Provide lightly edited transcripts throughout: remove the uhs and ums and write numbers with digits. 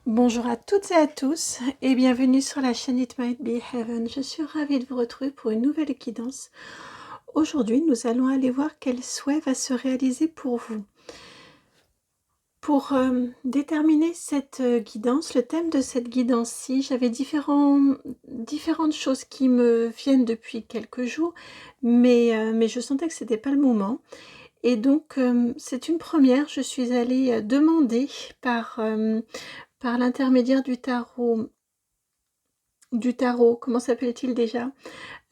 Bonjour à toutes et à tous et bienvenue sur la chaîne It Might Be Heaven. Je suis ravie de vous retrouver pour une nouvelle guidance. Aujourd'hui, nous allons aller voir quel souhait va se réaliser pour vous. Pour déterminer cette guidance, le thème de cette guidance-ci, j'avais différentes choses qui me viennent depuis quelques jours, mais je sentais que ce n'était pas le moment. Et donc, c'est une première. Je suis allée demander par l'intermédiaire du tarot, comment s'appelle-t-il déjà?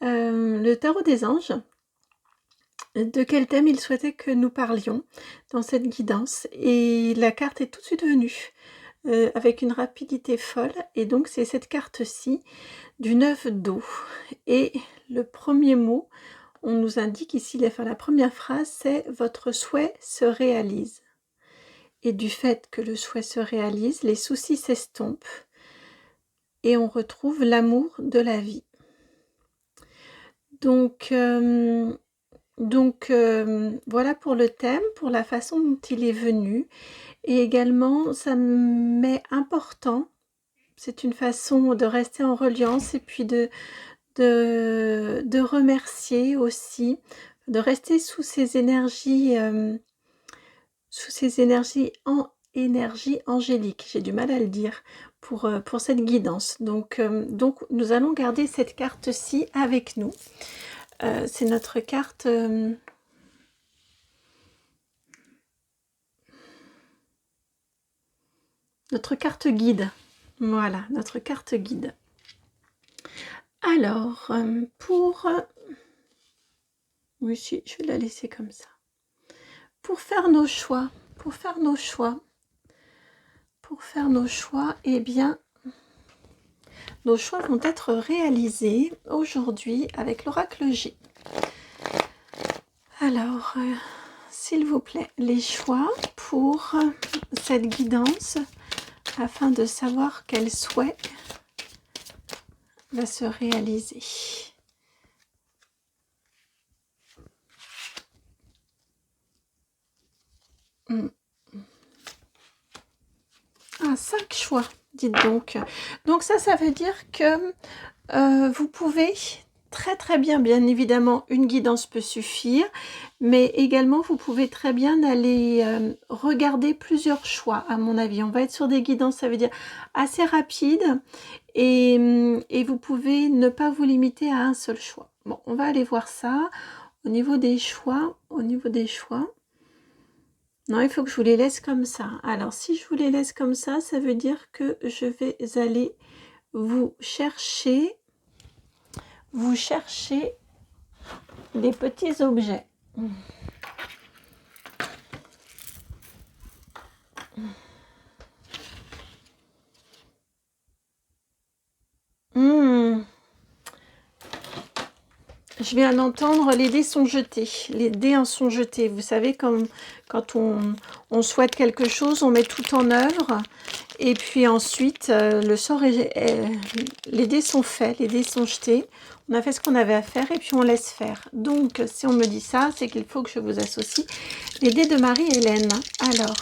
Le tarot des anges, de quel thème il souhaitait que nous parlions dans cette guidance. Et la carte est tout de suite venue, avec une rapidité folle. Et donc, c'est cette carte-ci, du 9 d'eau. Et le premier mot, on nous indique ici, la première phrase, c'est « Votre souhait se réalise ». Et du fait que le souhait se réalise, les soucis s'estompent et on retrouve l'amour de la vie. Donc, voilà pour le thème, pour la façon dont il est venu. Et également, ça m'est important, c'est une façon de rester en reliance et puis de remercier aussi, de rester sous ces énergies, énergie angélique. J'ai du mal à le dire pour cette guidance. Donc, nous allons garder cette carte-ci avec nous. C'est notre carte... notre carte guide. Voilà, notre carte guide. Alors, oui, si, je vais la laisser comme ça. Pour faire nos choix, eh bien, nos choix vont être réalisés aujourd'hui avec l'oracle G. Alors, s'il vous plaît, les choix pour cette guidance afin de savoir quel souhait va se réaliser. Ah, 5 choix, dites donc. Donc ça veut dire que vous pouvez très bien évidemment, une guidance peut suffire, mais également vous pouvez très bien aller regarder plusieurs choix, à mon avis. On va être sur des guidances, ça veut dire assez rapides, et vous pouvez ne pas vous limiter à un seul choix. Bon, on va aller voir ça. Au niveau des choix, non, il faut que je vous les laisse comme ça. Alors, si je vous les laisse comme ça, ça veut dire que je vais aller vous chercher des petits objets. Je viens d'entendre les dés sont jetés. Les dés en sont jetés. Vous savez, comme quand on souhaite quelque chose, on met tout en œuvre. Et puis ensuite, le sort les dés sont faits, les dés sont jetés. On a fait ce qu'on avait à faire et puis on laisse faire. Donc, si on me dit ça, c'est qu'il faut que je vous associe les dés de Marie-Hélène. Alors...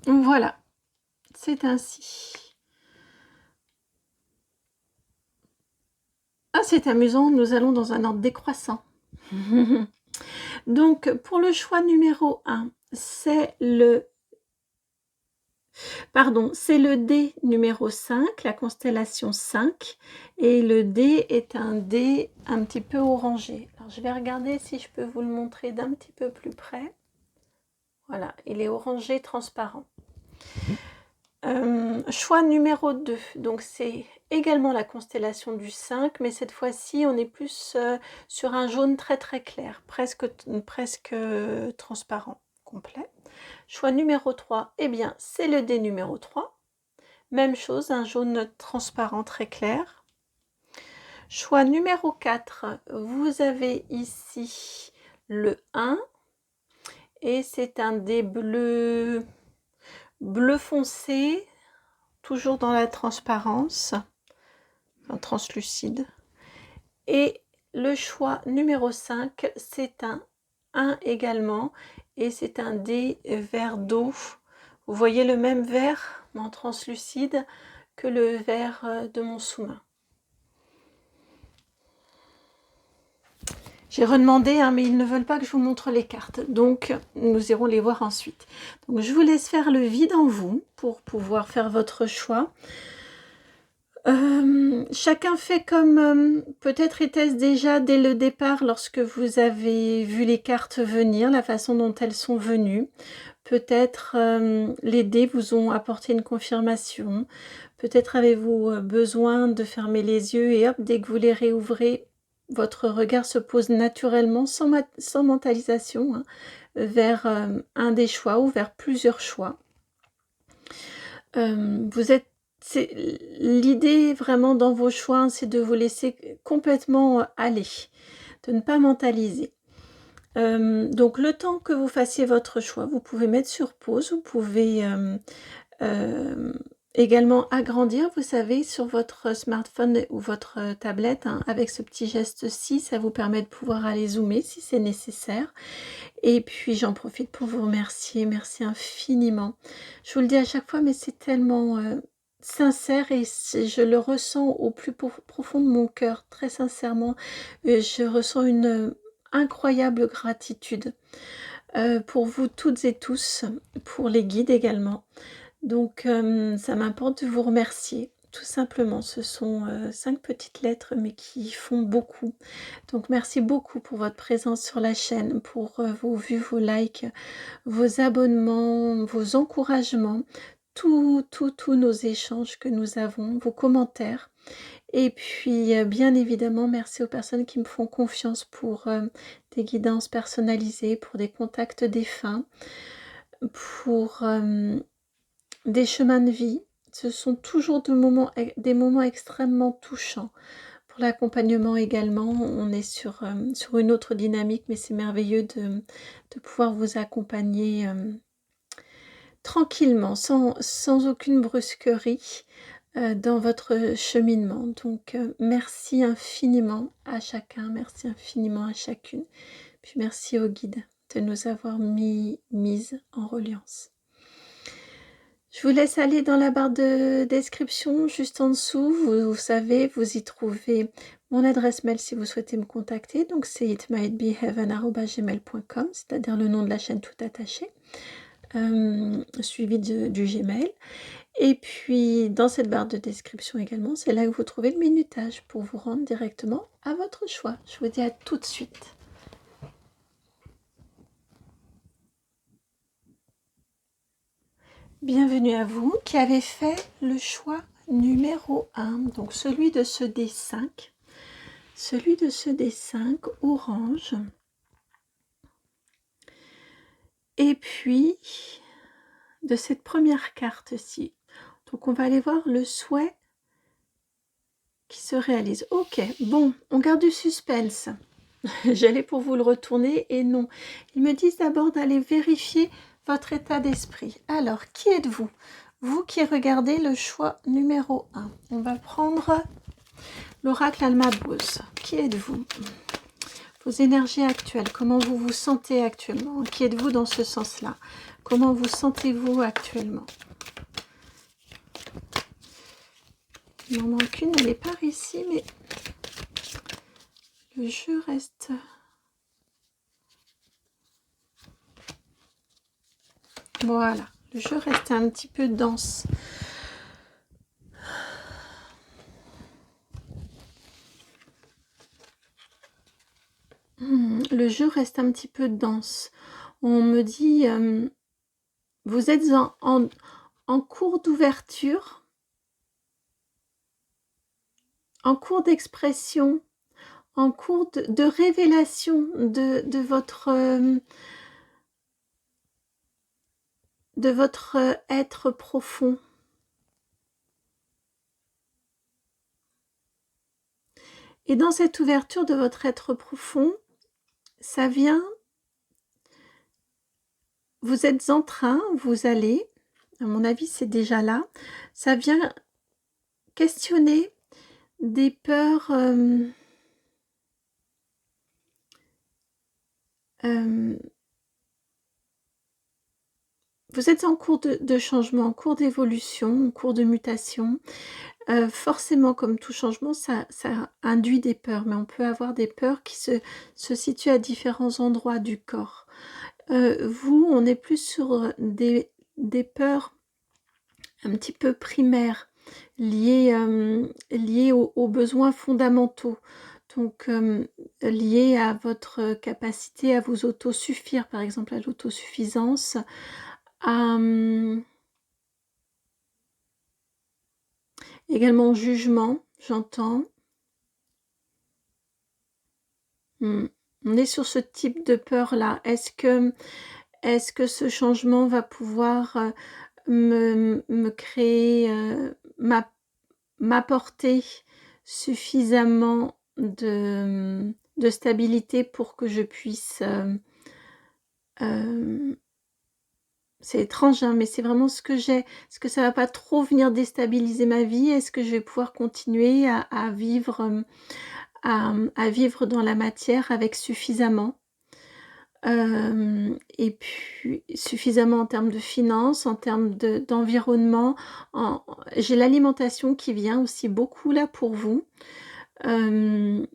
voilà, c'est ainsi. Ah, c'est amusant, nous allons dans un ordre décroissant. Donc, pour le choix numéro 1, c'est le dé numéro 5, la constellation 5. Et le dé est un dé un petit peu orangé. Alors, je vais regarder si je peux vous le montrer d'un petit peu plus près. Voilà, il est orangé transparent. Choix numéro 2, donc c'est également la constellation du 5, mais cette fois-ci on est plus sur un jaune très clair, presque transparent, complet. Choix numéro 3, eh bien c'est le dé numéro 3, même chose, un jaune transparent très clair. Choix numéro 4, vous avez ici le 1, et c'est un dé bleu foncé, toujours dans la transparence. en translucide. Et le choix numéro 5, c'est un 1 également, et c'est un dé vert d'eau. Vous voyez le même vert en translucide que le vert de mon sous-main. J'ai redemandé, mais ils ne veulent pas que je vous montre les cartes, donc nous irons les voir ensuite. Donc je vous laisse faire le vide en vous pour pouvoir faire votre choix. Chacun fait comme peut-être était-ce déjà dès le départ lorsque vous avez vu les cartes venir, la façon dont elles sont venues. Peut-être les dés vous ont apporté une confirmation. Peut-être avez-vous besoin de fermer les yeux et hop, dès que vous les réouvrez, votre regard se pose naturellement, sans mentalisation, vers un des choix ou vers plusieurs choix. L'idée vraiment dans vos choix, c'est de vous laisser complètement aller, de ne pas mentaliser. Donc le temps que vous fassiez votre choix, vous pouvez mettre sur pause, vous pouvez également agrandir, vous savez, sur votre smartphone ou votre tablette, avec ce petit geste-ci, ça vous permet de pouvoir aller zoomer si c'est nécessaire. Et puis j'en profite pour vous remercier, merci infiniment. Je vous le dis à chaque fois, mais c'est tellement sincère et je le ressens au plus profond de mon cœur, très sincèrement. Je ressens une incroyable gratitude pour vous toutes et tous, pour les guides également. Donc ça m'importe de vous remercier, tout simplement. Ce sont 5 petites lettres, mais qui font beaucoup. Donc merci beaucoup pour votre présence sur la chaîne, pour vos vues, vos likes, vos abonnements, vos encouragements, tous nos échanges que nous avons, vos commentaires. Et puis bien évidemment, merci aux personnes qui me font confiance pour des guidances personnalisées, pour des contacts défunts, pour des chemins de vie. Ce sont toujours des moments extrêmement touchants. Pour l'accompagnement également, on est sur une autre dynamique, mais c'est merveilleux de pouvoir vous accompagner tranquillement, sans aucune brusquerie dans votre cheminement. Donc merci infiniment à chacun, merci infiniment à chacune. Puis merci au guide de nous avoir mises en reliance. Je vous laisse aller dans la barre de description, juste en dessous. Vous savez, vous y trouvez mon adresse mail si vous souhaitez me contacter. Donc c'est itmightbeheaven@gmail.com, c'est-à-dire le nom de la chaîne tout attaché, suivi du Gmail. Et puis dans cette barre de description également, c'est là que vous trouvez le minutage pour vous rendre directement à votre choix. Je vous dis à tout de suite. Bienvenue à vous qui avez fait le choix numéro 1, donc celui de ce D5, orange. Et puis de cette première carte-ci. Donc on va aller voir le souhait qui se réalise. Ok, bon, on garde du suspense. J'allais pour vous le retourner et non. Ils me disent d'abord d'aller vérifier votre état d'esprit. Alors, qui êtes-vous? Vous qui regardez le choix numéro 1. On va prendre l'oracle Alma-Bose. Qui êtes-vous? Vos énergies actuelles, comment vous vous sentez actuellement? Qui êtes-vous dans ce sens-là? Comment vous sentez-vous actuellement? Il m'en manque une, elle est par ici, mais le jeu reste... Voilà, le jeu reste un petit peu dense. Le jeu reste un petit peu dense. On me dit, vous êtes en cours d'ouverture, en cours d'expression, en cours de révélation de votre être profond. Et dans cette ouverture de votre être profond, ça vient, vous êtes en train, vous allez, à mon avis c'est déjà là, ça vient questionner des peurs, hem, vous êtes en cours de changement, en cours d'évolution, en cours de mutation. Forcément, comme tout changement, ça induit des peurs, mais on peut avoir des peurs qui se situent à différents endroits du corps. Vous, on est plus sur des peurs un petit peu primaires, liées aux besoins fondamentaux. Donc, liées à votre capacité à vous autosuffire, par exemple à l'autosuffisance, à, également au jugement, j'entends. Mmh. On est sur ce type de peur-là. Est-ce que ce changement va pouvoir, me créer, m'apporter suffisamment de stabilité pour que je puisse, hem, c'est étrange, hein, mais c'est vraiment ce que j'ai. Est-ce que ça va pas trop venir déstabiliser ma vie? Est-ce que je vais pouvoir continuer à vivre, à vivre dans la matière avec suffisamment? Et puis suffisamment en termes de finances, en termes d'environnement, j'ai l'alimentation qui vient aussi beaucoup là pour vous. Hem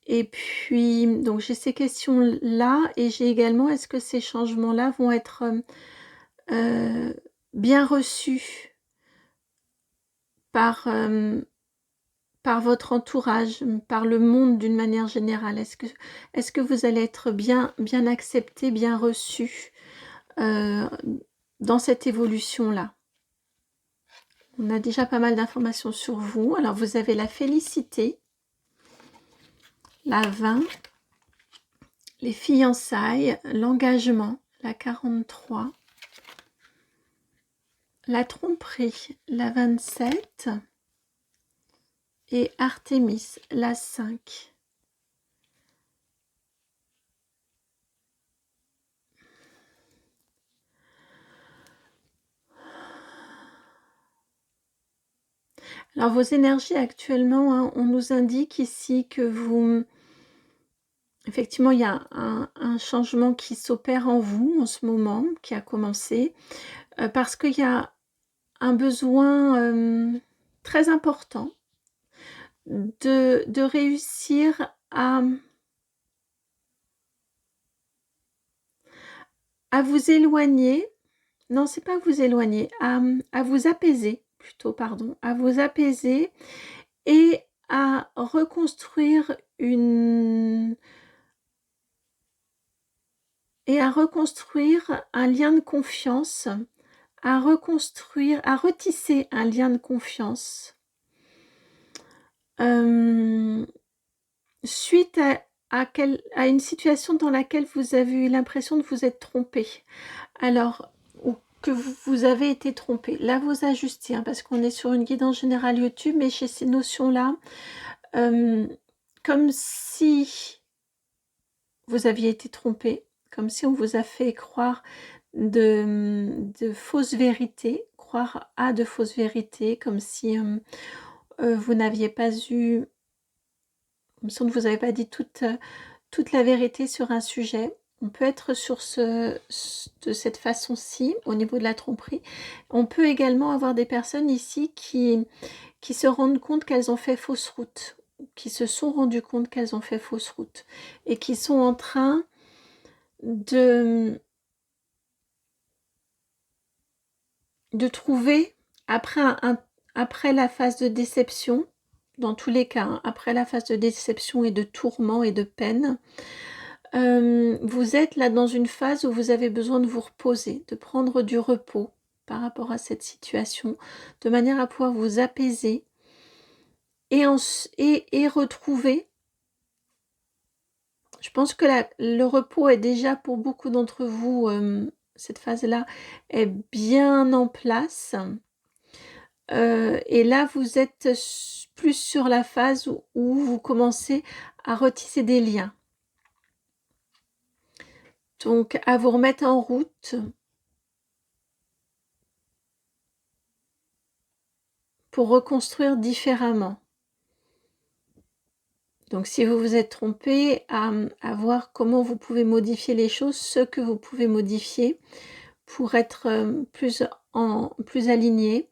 et puis donc j'ai ces questions-là et j'ai également est-ce que ces changements-là vont être, heu, bien reçus par, par votre entourage, par le monde d'une manière générale? Est-ce que vous allez être bien accepté, bien reçu, heu, dans cette évolution-là? On a déjà pas mal d'informations sur vous. Alors vous avez la félicité, la 20, les fiançailles, l'engagement, la 43, la tromperie, la 27 et Artémis, la 5. Alors vos énergies actuellement, hein, on nous indique ici que vous effectivement, il y a un changement qui s'opère en vous en ce moment, qui a commencé, parce qu'il y a un besoin, très important de réussir à vous éloigner. Non, c'est pas vous éloigner, à vous apaiser plutôt, pardon, à vous apaiser et à reconstruire un lien de confiance, à retisser un lien de confiance, hem, suite à une situation dans laquelle vous avez eu l'impression de vous être trompé. Alors ou que vous avez été trompé. Là, vous ajustez, hein, parce qu'on est sur une guidance générale YouTube, mais chez ces notions-là, hem, comme si vous aviez été trompé, comme si on vous a fait croire de fausses vérités, croire à de fausses vérités, comme si, vous n'aviez pas eu comme si on ne vous avait pas dit toute la vérité sur un sujet. On peut être sur de cette façon-ci, au niveau de la tromperie. On peut également avoir des personnes ici qui se rendent compte qu'elles ont fait fausse route, qui se sont rendues compte qu'elles ont fait fausse route et qui sont en train de trouver, après après la phase de déception, dans tous les cas, hein, après la phase de déception et de tourment et de peine, vous êtes là dans une phase où vous avez besoin de vous reposer, de prendre du repos par rapport à cette situation, de manière à pouvoir vous apaiser et retrouver. Je pense que le repos est déjà pour beaucoup d'entre vous, cette phase-là est bien en place. Et là, vous êtes plus sur la phase où vous commencez à retisser des liens. Donc à vous remettre en route pour reconstruire différemment. Donc si vous vous êtes trompé, à voir comment vous pouvez modifier les choses, ce que vous pouvez modifier pour être plus aligné.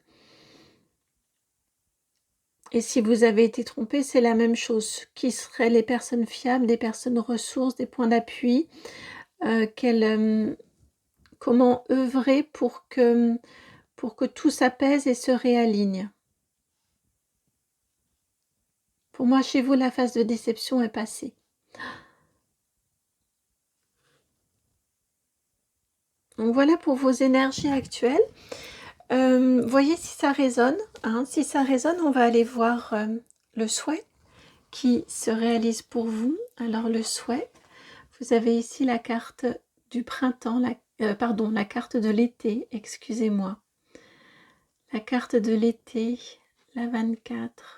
Et si vous avez été trompé, c'est la même chose. Qui seraient les personnes fiables, des personnes ressources, des points d'appui, comment œuvrer pour que tout s'apaise et se réaligne. Pour moi, chez vous, la phase de déception est passée. Donc voilà pour vos énergies actuelles. Voyez si ça résonne. Hein. Si ça résonne, on va aller voir le souhait qui se réalise pour vous. Alors le souhait, vous avez ici la carte du printemps, la carte de l'été, excusez-moi. La carte de l'été, la 24.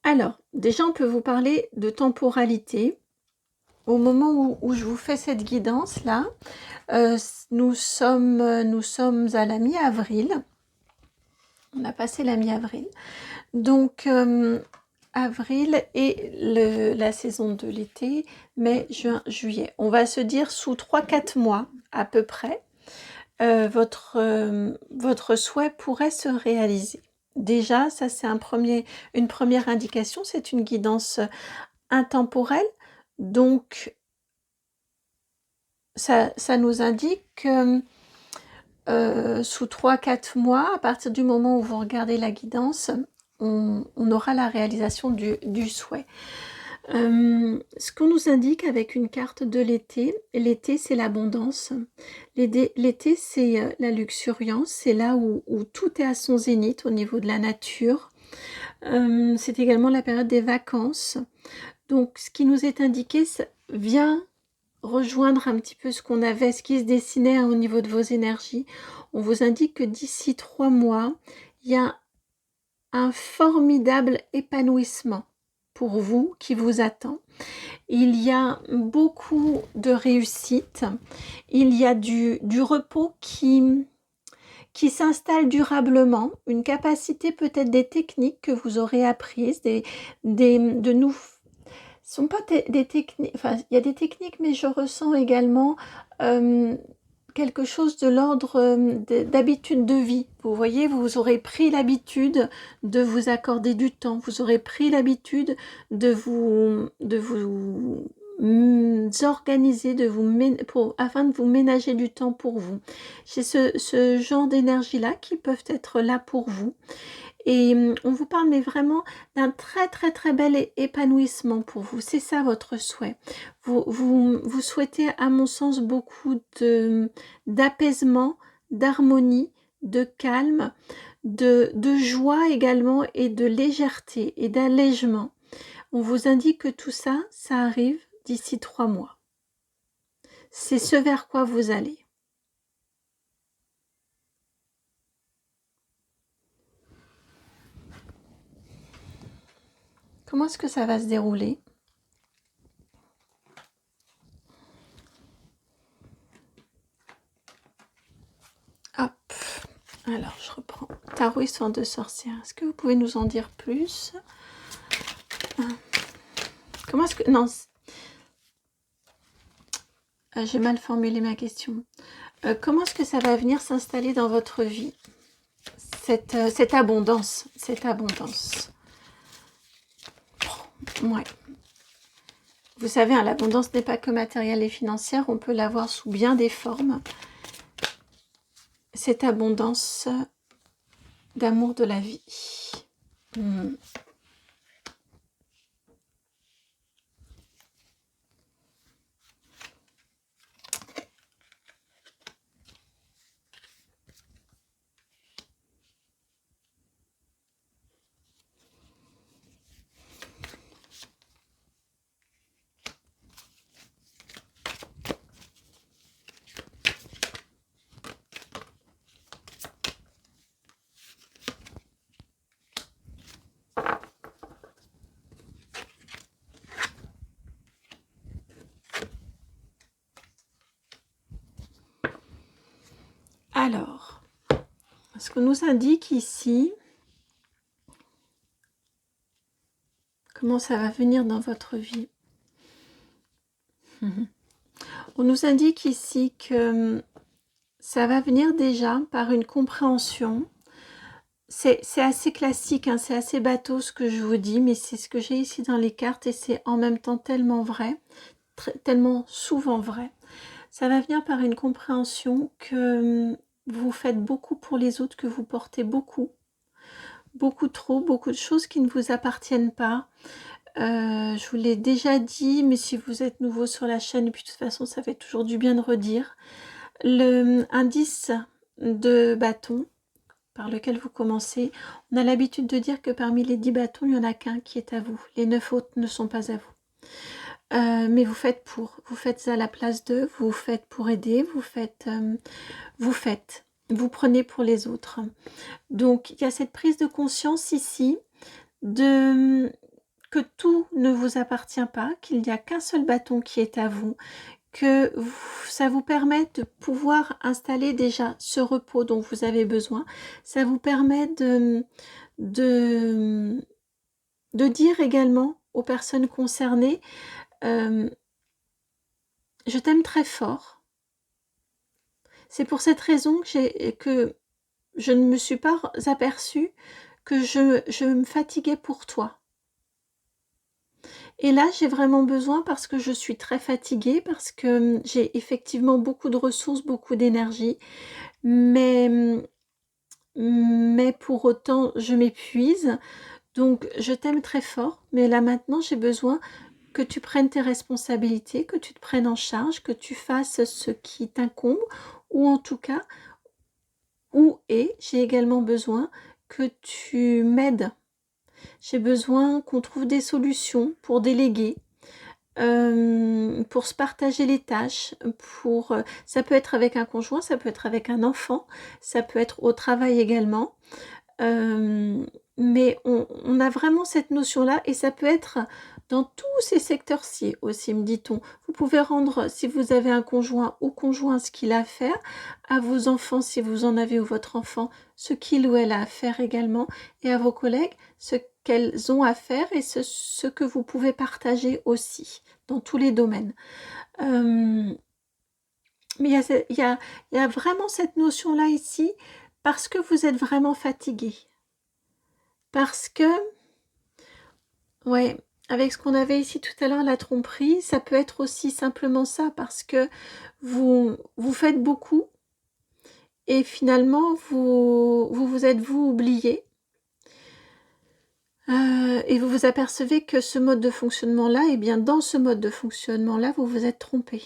Alors, déjà, on peut vous parler de temporalité. Au moment où je vous fais cette guidance-là, nous sommes à la mi-avril. On a passé la mi-avril. Donc, avril et la saison de l'été, mai, juin, juillet. On va se dire sous 3-4 mois à peu près, votre souhait pourrait se réaliser. Déjà, ça c'est une première indication, c'est une guidance intemporelle. Donc, ça nous indique que sous 3-4 mois, à partir du moment où vous regardez la guidance, on aura la réalisation du souhait. Ce qu'on nous indique avec une carte de l'été c'est l'abondance. L'été c'est la luxuriance, c'est là où tout est à son zénith au niveau de la nature. C'est également la période des vacances. Donc ce qui nous est indiqué vient rejoindre un petit peu ce qui se dessinait au niveau de vos énergies. On vous indique que d'ici 3 mois, il y a un formidable épanouissement pour vous qui vous attend. Il y a beaucoup de réussite, il y a du repos qui s'installe durablement, une capacité peut-être des techniques que vous aurez apprises, sont pas des techniques, enfin il y a des techniques, mais je ressens également quelque chose de l'ordre d'habitude de vie. Vous voyez, vous aurez pris l'habitude de vous accorder du temps, vous aurez pris l'habitude de vous organiser, afin de vous ménager du temps pour vous. J'ai ce genre d'énergie-là qui peuvent être là pour vous. Et on vous parle mais vraiment d'un très très très bel épanouissement pour vous. C'est ça votre souhait. Vous souhaitez à mon sens beaucoup d'apaisement, d'harmonie, de calme, de joie également et de légèreté et d'allègement. On vous indique que tout ça, ça arrive d'ici 3 mois. C'est ce vers quoi vous allez. Comment est-ce que ça va se dérouler ? Hop, alors je reprends. Tarot Histoire de sorcière. Est-ce que vous pouvez nous en dire plus ? Comment est-ce que... Non, j'ai mal formulé ma question. Comment est-ce que ça va venir s'installer dans votre vie ? Cette abondance. Ouais. Vous savez, hein, l'abondance n'est pas que matérielle et financière, on peut l'avoir sous bien des formes. Cette abondance d'amour de la vie. Alors, Ce qu'on nous indique ici, comment ça va venir dans votre vie. On nous indique ici que ça va venir déjà par une compréhension. C'est assez classique, hein, c'est assez bateau ce que je vous dis, mais c'est ce que j'ai ici dans les cartes et c'est en même temps tellement vrai, tellement souvent vrai. Ça va venir par une compréhension que vous faites beaucoup pour les autres, que vous portez beaucoup trop, beaucoup de choses qui ne vous appartiennent pas. Je vous l'ai déjà dit, mais si vous êtes nouveau sur la chaîne, et puis de toute façon ça fait toujours du bien de redire, le indice de bâton par lequel vous commencez, on a l'habitude de dire que parmi les 10 bâtons, il n'y en a qu'un qui est à vous. Les 9 autres ne sont pas à vous. Mais vous faites à la place d'eux, vous faites pour aider, vous prenez pour les autres. Donc il y a cette prise de conscience ici que tout ne vous appartient pas, qu'il n'y a qu'un seul bâton qui est à vous, que ça vous permet de pouvoir installer déjà ce repos dont vous avez besoin. Ça vous permet de dire également aux personnes concernées, je t'aime très fort. C'est pour cette raison que je ne me suis pas aperçue que je me fatiguais pour toi. Et là, j'ai vraiment besoin parce que je suis très fatiguée, parce que j'ai effectivement beaucoup de ressources, beaucoup d'énergie, mais pour autant, je m'épuise. Donc, je t'aime très fort, mais là maintenant, j'ai besoin que tu prennes tes responsabilités, que tu te prennes en charge, que tu fasses ce qui t'incombe, ou en tout cas, j'ai également besoin que tu m'aides. J'ai besoin qu'on trouve des solutions pour déléguer, pour se partager les tâches, ça peut être avec un conjoint, ça peut être avec un enfant, ça peut être au travail également. Mais on a vraiment cette notion-là et ça peut être dans tous ces secteurs-ci aussi, me dit-on. Vous pouvez rendre, si vous avez un conjoint ou conjoint, ce qu'il a à faire, à vos enfants, si vous en avez ou votre enfant, ce qu'il ou elle a à faire également, et à vos collègues, ce qu'elles ont à faire et ce que vous pouvez partager aussi, dans tous les domaines. Mais il y a vraiment cette notion-là ici, parce que vous êtes vraiment fatigué. Parce que, ouais, avec ce qu'on avait ici tout à l'heure, la tromperie, ça peut être aussi simplement ça, parce que vous faites beaucoup et finalement, vous êtes oublié. Et vous vous apercevez que ce mode de fonctionnement-là, et bien dans ce mode de fonctionnement-là, vous vous êtes trompé.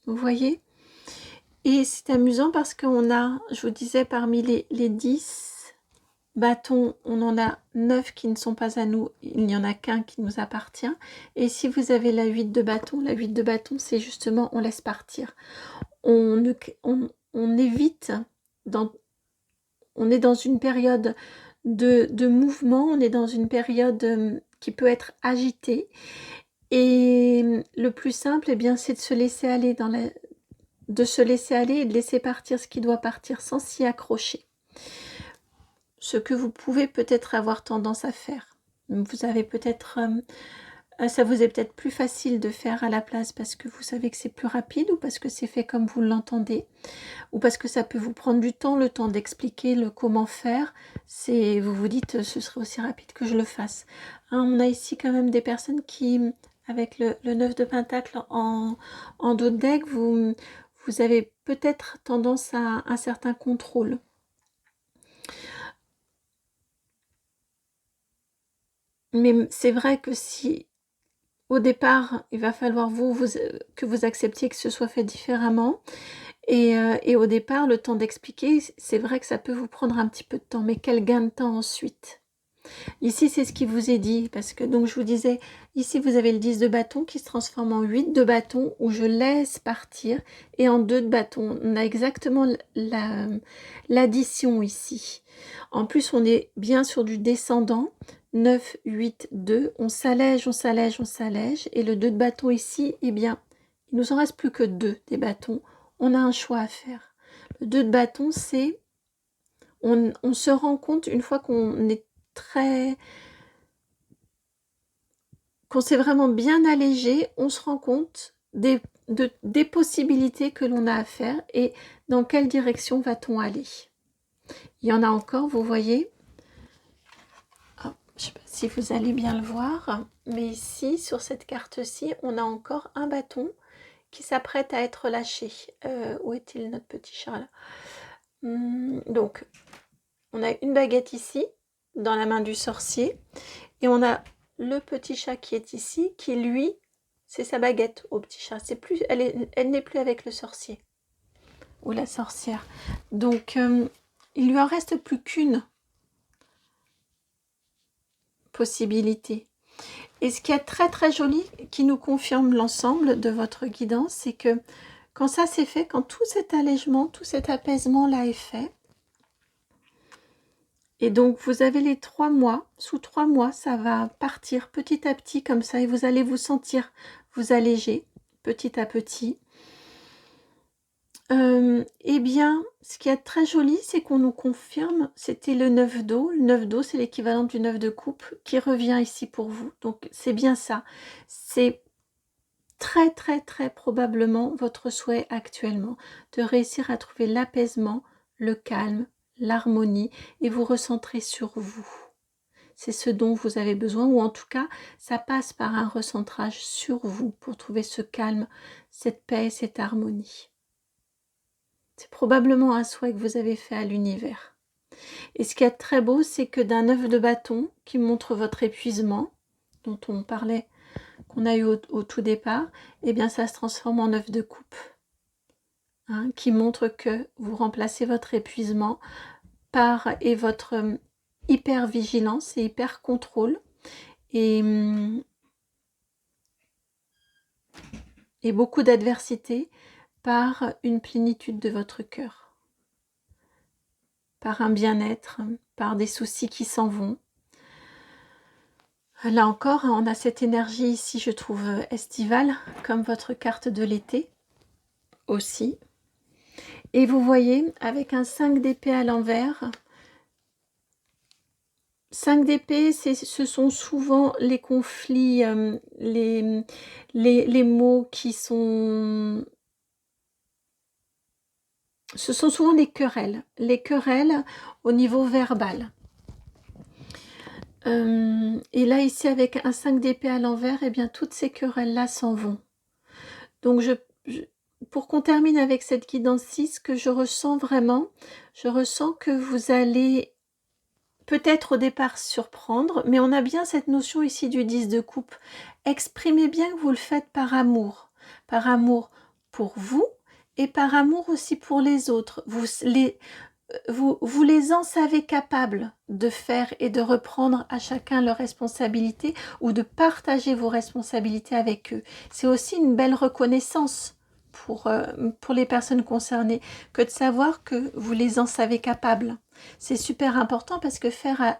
Vous voyez? Et c'est amusant parce qu'on a, je vous disais, parmi les 10 bâtons, on en a 9 qui ne sont pas à nous, il n'y en a qu'un qui nous appartient. Et si vous avez la 8 de bâton, c'est justement on laisse partir. On évite, on est dans une période de mouvement, on est dans une période qui peut être agitée. Et le plus simple, eh bien, c'est de se laisser aller de se laisser aller et de laisser partir ce qui doit partir sans s'y accrocher. Ce que vous pouvez peut-être avoir tendance à faire. Vous avez peut-être, ça vous est peut-être plus facile de faire à la place parce que vous savez que c'est plus rapide ou parce que c'est fait comme vous l'entendez ou parce que ça peut vous prendre du temps, le temps d'expliquer le comment faire. Vous vous dites, ce serait aussi rapide que je le fasse. Hein, on a ici quand même des personnes qui, avec le 9 de pentacle en dos de deck, vous avez peut-être tendance à un certain contrôle. Mais c'est vrai que si au départ, il va falloir que vous acceptiez que ce soit fait différemment. Et au départ, le temps d'expliquer, c'est vrai que ça peut vous prendre un petit peu de temps. Mais quel gain de temps ensuite? Ici, c'est ce qui vous est dit. Parce que, donc, je vous disais, ici, vous avez le 10 de bâton qui se transforme en 8 de bâton où je laisse partir. Et en 2 de bâton. On a exactement l'addition ici. En plus, on est bien sur du descendant. 9, 8, 2. On s'allège, on s'allège, on s'allège. Et le 2 de bâton ici, eh bien, il nous en reste plus que 2 des bâtons. On a un choix à faire. Le 2 de bâton, c'est on se rend compte une fois qu'on est qu'on s'est vraiment bien allégé, on se rend compte des possibilités que l'on a à faire et dans quelle direction va-t-on aller. Il y en a encore, vous voyez. Je ne sais pas si vous allez bien le voir, mais ici, sur cette carte-ci, on a encore un bâton qui s'apprête à être lâché. Où est-il, notre petit chat là? Donc, on a une baguette ici, dans la main du sorcier, et on a le petit chat qui est ici, qui lui, c'est sa baguette au petit chat. C'est plus, elle n'est plus avec le sorcier ou la sorcière. Donc, il lui en reste plus qu'une possibilité. Et ce qui est très très joli, qui nous confirme l'ensemble de votre guidance, c'est que quand ça c'est fait, quand tout cet allègement, tout cet apaisement là est fait, et donc vous avez les 3 mois, sous 3 mois, ça va partir petit à petit comme ça, et vous allez vous sentir vous alléger petit à petit. Eh bien, ce qui est très joli, c'est qu'on nous confirme, c'était le 9 d'eau. Le 9 d'eau, c'est l'équivalent du 9 de coupe qui revient ici pour vous. Donc, c'est bien ça. C'est très, très, très probablement votre souhait actuellement, de réussir à trouver l'apaisement, le calme, l'harmonie et vous recentrer sur vous. C'est ce dont vous avez besoin, ou en tout cas, ça passe par un recentrage sur vous pour trouver ce calme, cette paix, cette harmonie. C'est probablement un souhait que vous avez fait à l'univers. Et ce qui est très beau, c'est que d'un 9 de bâton qui montre votre épuisement, dont on parlait, qu'on a eu au tout départ, eh bien ça se transforme en 9 de coupe, qui montre que vous remplacez votre épuisement par et votre hyper vigilance et hyper contrôle et beaucoup d'adversité par une plénitude de votre cœur, par un bien-être, par des soucis qui s'en vont. Là encore, on a cette énergie ici, je trouve, estivale, comme votre carte de l'été aussi. Et vous voyez, avec un 5 d'épée à l'envers, 5 d'épée, ce sont souvent les conflits, les mots qui sont... Ce sont souvent les querelles au niveau verbal. Et là, ici, avec un 5 d'épée à l'envers, eh bien, toutes ces querelles-là s'en vont. Donc, pour qu'on termine avec cette guidance 6, que je ressens vraiment, je ressens que vous allez peut-être au départ surprendre, mais on a bien cette notion ici du 10 de coupe. Exprimez bien que vous le faites par amour pour vous et par amour aussi pour les autres. Vous les en savez capables de faire et de reprendre à chacun leurs responsabilités ou de partager vos responsabilités avec eux. C'est aussi une belle reconnaissance pour les personnes concernées que de savoir que vous les en savez capables. C'est super important parce que faire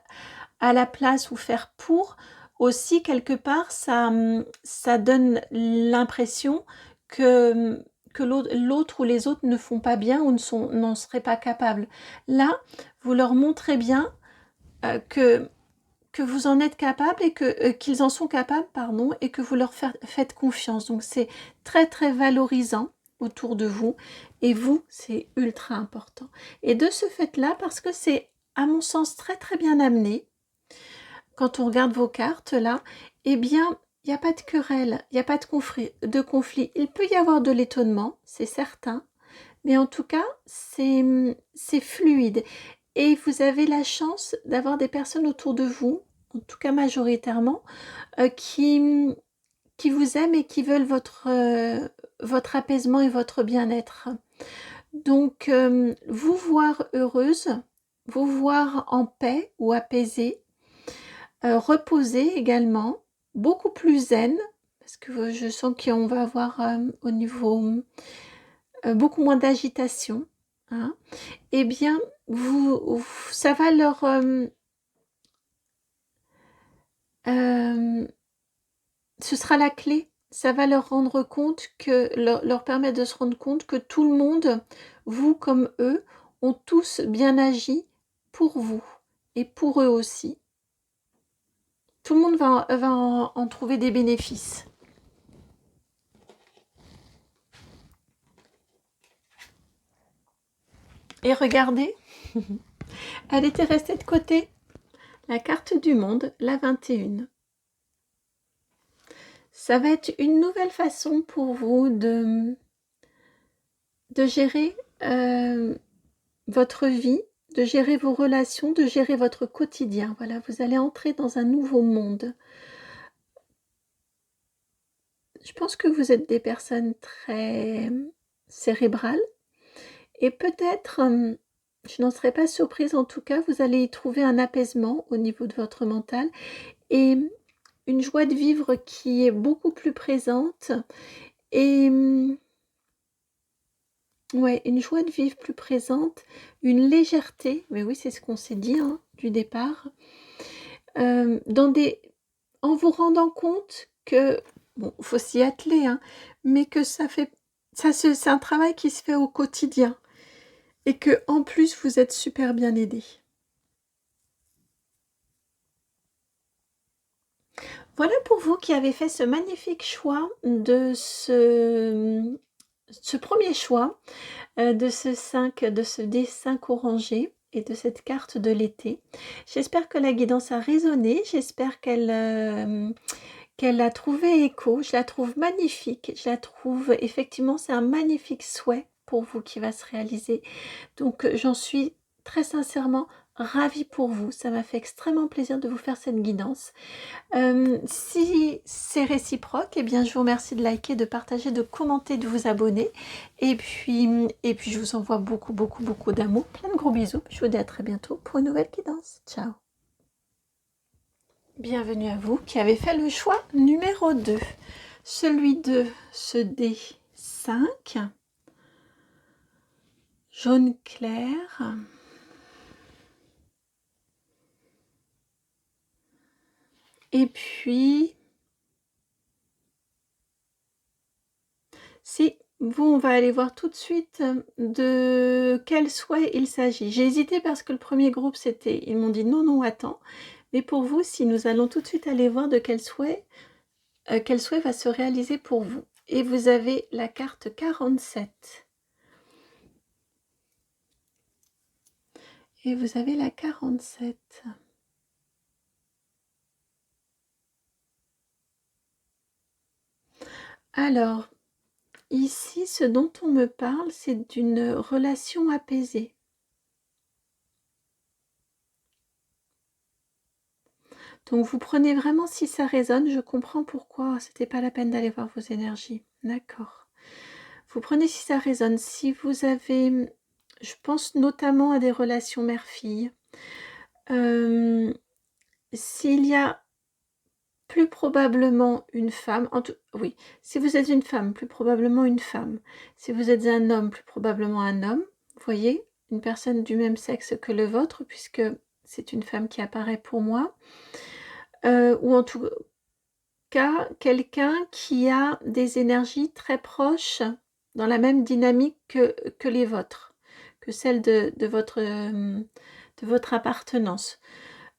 à la place ou faire pour, aussi quelque part, ça donne l'impression que l'autre ou les autres ne font pas bien ou n'en seraient pas capables. Là, vous leur montrez bien que vous en êtes capable et qu'ils en sont capables, pardon, et que vous leur faites confiance. Donc c'est très très valorisant autour de vous, et vous, c'est ultra important. Et de ce fait-là, parce que c'est à mon sens très très bien amené, quand on regarde vos cartes là, eh bien il n'y a pas de querelle, il n'y a pas de conflit. Il peut y avoir de l'étonnement, c'est certain, mais en tout cas, c'est fluide. Et vous avez la chance d'avoir des personnes autour de vous, en tout cas majoritairement, qui vous aiment et qui veulent votre apaisement et votre bien-être. Donc, vous voir heureuse, vous voir en paix ou apaisée, reposée également, beaucoup plus zen, parce que je sens qu'on va avoir au niveau beaucoup moins d'agitation, eh bien, ça va leur... ce sera la clé. Ça va leur rendre compte leur permettre de se rendre compte que tout le monde, vous comme eux, ont tous bien agi pour vous et pour eux aussi. Tout le monde va en trouver des bénéfices. Et regardez, elle était restée de côté. La carte du monde, la 21. Ça va être une nouvelle façon pour vous de gérer votre vie, de gérer vos relations, de gérer votre quotidien. Voilà, vous allez entrer dans un nouveau monde. Je pense que vous êtes des personnes très cérébrales et peut-être, je n'en serais pas surprise en tout cas, vous allez y trouver un apaisement au niveau de votre mental et une joie de vivre qui est beaucoup plus présente et ouais, une joie de vivre plus présente, une légèreté, mais oui, c'est ce qu'on s'est dit du départ, en vous rendant compte que, bon, il faut s'y atteler, mais que c'est un travail qui se fait au quotidien et que en plus vous êtes super bien aidé. Voilà pour vous qui avez fait ce magnifique choix de ce premier choix de ce D5 orangé et de cette carte de l'été. J'espère que la guidance a résonné, j'espère qu'elle a trouvé écho. Je la trouve magnifique, je la trouve effectivement, c'est un magnifique souhait pour vous qui va se réaliser. Donc j'en suis très sincèrement ravie pour vous, ça m'a fait extrêmement plaisir de vous faire cette guidance. Si c'est réciproque, eh bien je vous remercie de liker, de partager, de commenter, de vous abonner. Et puis je vous envoie beaucoup, beaucoup, beaucoup d'amour. Plein de gros bisous. Je vous dis à très bientôt pour une nouvelle guidance. Ciao. Bienvenue à vous qui avez fait le choix numéro 2. Celui de ce D5. Jaune clair. Et puis, si vous, on va aller voir tout de suite de quel souhait il s'agit. J'ai hésité parce que le premier groupe, ils m'ont dit non, non, attends. Mais pour vous, si nous allons tout de suite aller voir de quel souhait va se réaliser pour vous. Et vous avez la carte 47. Et vous avez la 47. Alors, ici, ce dont on me parle, c'est d'une relation apaisée. Donc, vous prenez vraiment, si ça résonne, je comprends pourquoi c'était pas la peine d'aller voir vos énergies. D'accord. Vous prenez si ça résonne. Si vous avez, je pense notamment à des relations mère-fille. S'il y a plus probablement une femme, oui, si vous êtes une femme, plus probablement une femme. Si vous êtes un homme, plus probablement un homme. Vous voyez, une personne du même sexe que le vôtre, puisque c'est une femme qui apparaît pour moi. Ou en tout cas, quelqu'un qui a des énergies très proches, dans la même dynamique que les vôtres, que celle de votre appartenance.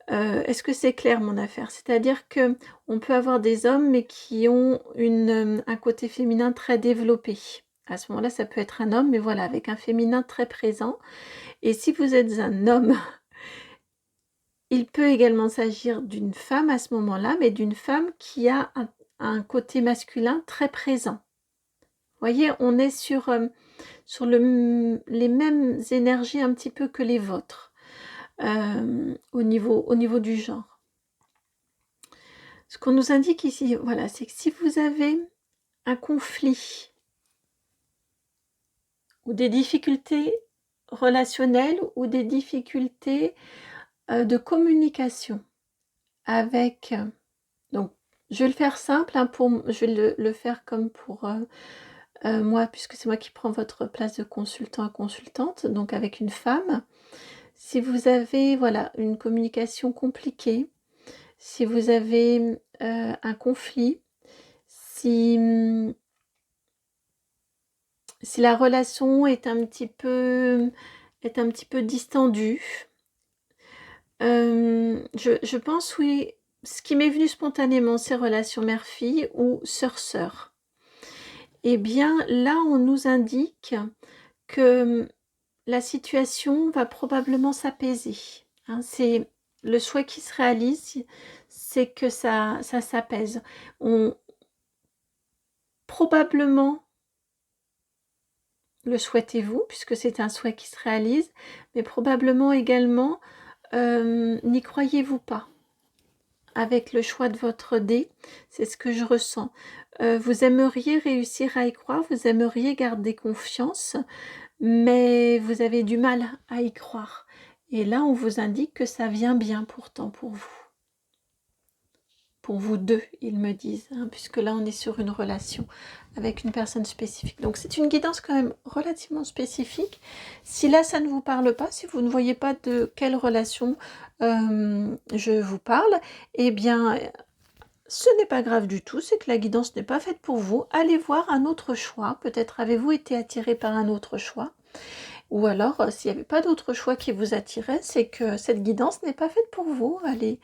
Est-ce que c'est clair mon affaire? C'est-à-dire que on peut avoir des hommes mais qui ont un côté féminin très développé. À ce moment-là, ça peut être un homme, mais voilà, avec un féminin très présent. Et si vous êtes un homme, il peut également s'agir d'une femme à ce moment-là, mais d'une femme qui a un côté masculin très présent. Vous voyez, on est sur les mêmes énergies un petit peu que les vôtres. Au niveau du genre. Ce qu'on nous indique ici, voilà, c'est que si vous avez un conflit ou des difficultés relationnelles ou des difficultés de communication avec... donc, je vais le faire simple, je vais le faire comme pour moi, puisque c'est moi qui prends votre place de consultant à consultante, donc avec une femme. Si vous avez voilà, une communication compliquée, si vous avez un conflit, si la relation est un petit peu distendue, Je pense oui, ce qui m'est venu spontanément, c'est relations mère-fille ou sœur-sœur. Eh bien, là, on nous indique que la situation va probablement s'apaiser, hein. C'est le souhait qui se réalise, c'est que ça s'apaise. On probablement le souhaitez-vous, puisque c'est un souhait qui se réalise, mais probablement également, n'y croyez-vous pas? Avec le choix de votre dé, c'est ce que je ressens. Vous aimeriez réussir à y croire, vous aimeriez garder confiance, mais vous avez du mal à y croire. Et là, on vous indique que ça vient bien pourtant pour vous. Pour vous deux, ils me disent, hein, puisque là, on est sur une relation avec une personne spécifique. Donc, c'est une guidance quand même relativement spécifique. Si là, ça ne vous parle pas, si vous ne voyez pas de quelle relation je vous parle, eh bien, ce n'est pas grave du tout, c'est que la guidance n'est pas faite pour vous. Allez voir un autre choix. Peut-être avez-vous été attiré par un autre choix. Ou alors, s'il n'y avait pas d'autre choix qui vous attirait, c'est que cette guidance n'est pas faite pour vous. Allez,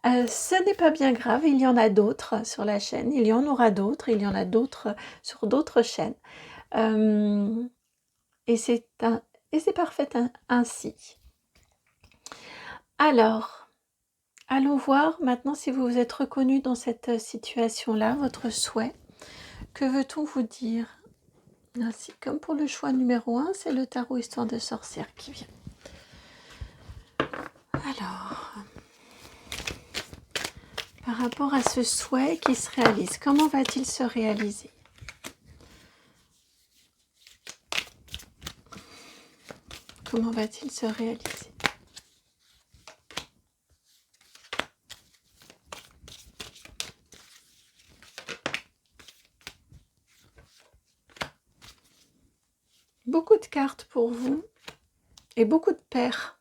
ce n'est pas bien grave, il y en a d'autres sur la chaîne, il y en aura d'autres, il y en a d'autres sur d'autres chaînes. Et c'est parfait ainsi. Alors, allons voir maintenant si vous vous êtes reconnu dans cette situation-là, votre souhait. Que veut-on vous dire? Ainsi, comme pour le choix numéro 1, c'est le tarot Histoire de sorcière qui vient. Alors, par rapport à ce souhait qui se réalise, comment va-t-il se réaliser? Comment va-t-il se réaliser? Beaucoup de cartes pour vous et beaucoup de paires.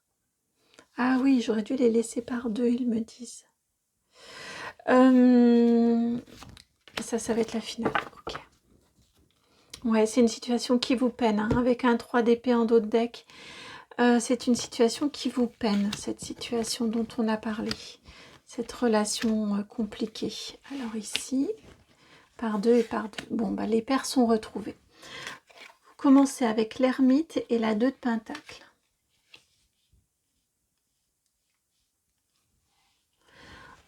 Ah oui, j'aurais dû les laisser par deux, ils me disent. Ça va être la finale. Ok. Ouais, c'est une situation qui vous peine, hein, avec un 3 d'épée en dos de deck. C'est une situation qui vous peine, cette situation dont on a parlé. Cette relation compliquée. Alors ici, par deux et par deux. Bon, bah, les paires sont retrouvées. Vous commencez avec l'ermite et la 2 de pentacle.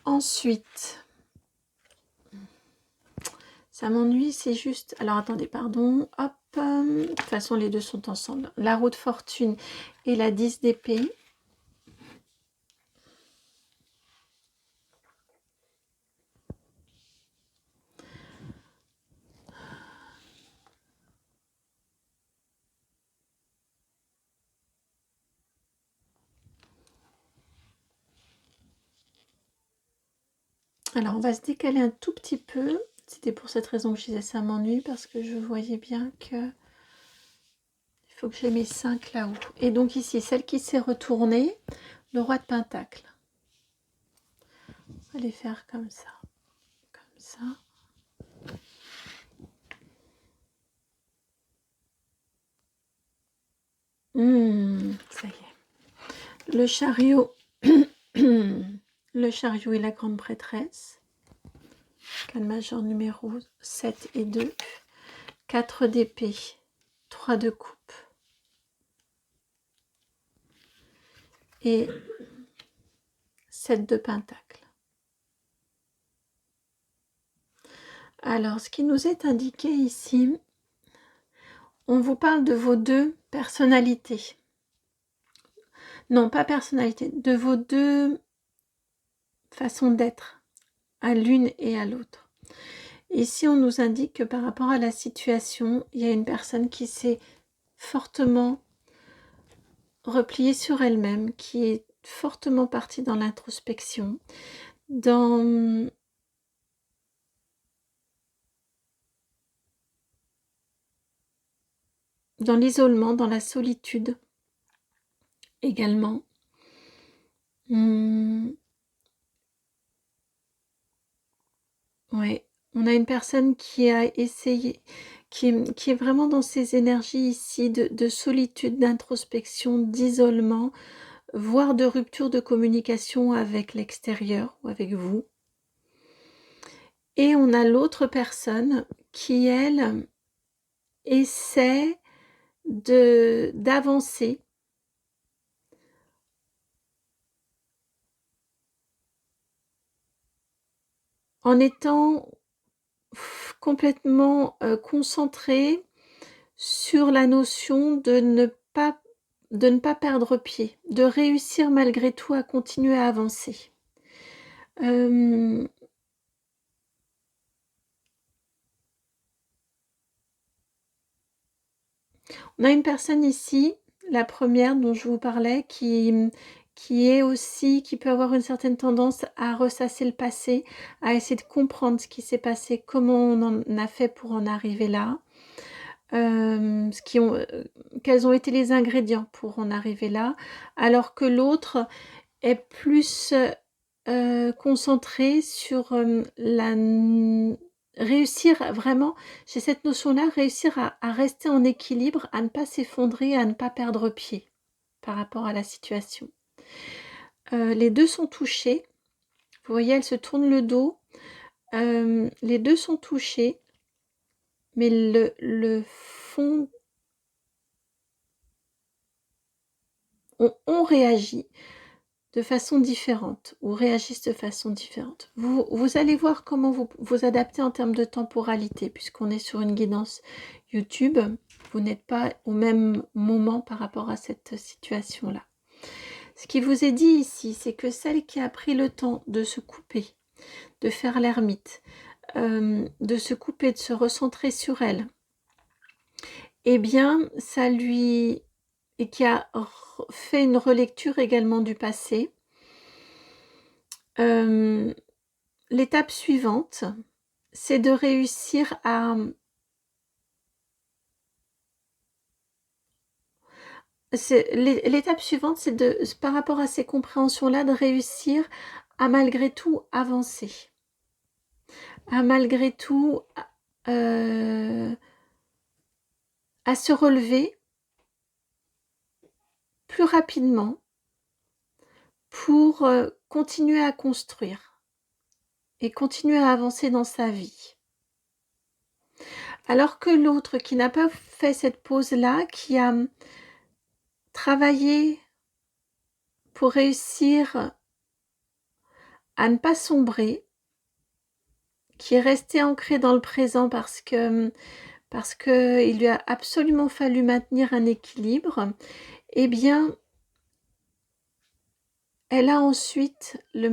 Ensuite, ça m'ennuie, c'est juste... Alors, attendez, pardon. Hop. De toute façon, les deux sont ensemble. La roue de fortune et la 10 d'épée. Alors, on va se décaler un tout petit peu. C'était pour cette raison que je disais ça m'ennuie, parce que je voyais bien que... Il faut que j'ai mes 5 là-haut. Et donc ici, celle qui s'est retournée, le roi de pentacle. On va les faire comme ça. Comme ça. Ça y est. Le chariot. Le chariot et la grande prêtresse. Arcane majeur numéro 7 et 2. 4 d'épée. 3 de coupe. Et 7 de pentacle. Alors, ce qui nous est indiqué ici, on vous parle de vos deux personnalités. Non, pas personnalité, de vos deux façons d'être, à l'une et à l'autre. Ici, on nous indique que par rapport à la situation, il y a une personne qui s'est fortement repliée sur elle-même, qui est fortement partie dans l'introspection, dans l'isolement, dans la solitude également. Ouais, on a une personne qui a essayé, qui est vraiment dans ces énergies ici de solitude, d'introspection, d'isolement, voire de rupture de communication avec l'extérieur ou avec vous. Et on a l'autre personne qui, elle, essaie d'avancer en étant complètement concentrée sur la notion de ne pas perdre pied, de réussir malgré tout à continuer à avancer. On a une personne ici, la première dont je vous parlais, qui est aussi, qui peut avoir une certaine tendance à ressasser le passé, à essayer de comprendre ce qui s'est passé, comment on en a fait pour en arriver là, quels ont été les ingrédients pour en arriver là, alors que l'autre est plus concentré sur réussir vraiment, j'ai cette notion-là, réussir à rester en équilibre, à ne pas s'effondrer, à ne pas perdre pied par rapport à la situation. Les deux sont touchés. Vous voyez, elle se tourne le dos. Les deux sont touchés, mais le fond on réagit de façon différente ou réagissent de façon différente. Vous allez voir comment vous adapter en termes de temporalité, puisqu'on est sur une guidance YouTube. Vous n'êtes pas au même moment par rapport à cette situation-là. Ce qui vous est dit ici, c'est que celle qui a pris le temps de se couper, de faire l'ermite, de se couper, de se recentrer sur elle, eh bien, ça lui... et qui a fait une relecture également du passé. L'étape suivante, c'est de réussir à... L'étape suivante, c'est par rapport à ces compréhensions-là, de réussir à malgré tout avancer. À malgré tout à se relever plus rapidement pour continuer à construire et continuer à avancer dans sa vie. Alors que l'autre qui n'a pas fait cette pause-là, qui a travaillé pour réussir à ne pas sombrer, qui est resté ancré dans le présent parce que il lui a absolument fallu maintenir un équilibre, eh bien, elle a ensuite le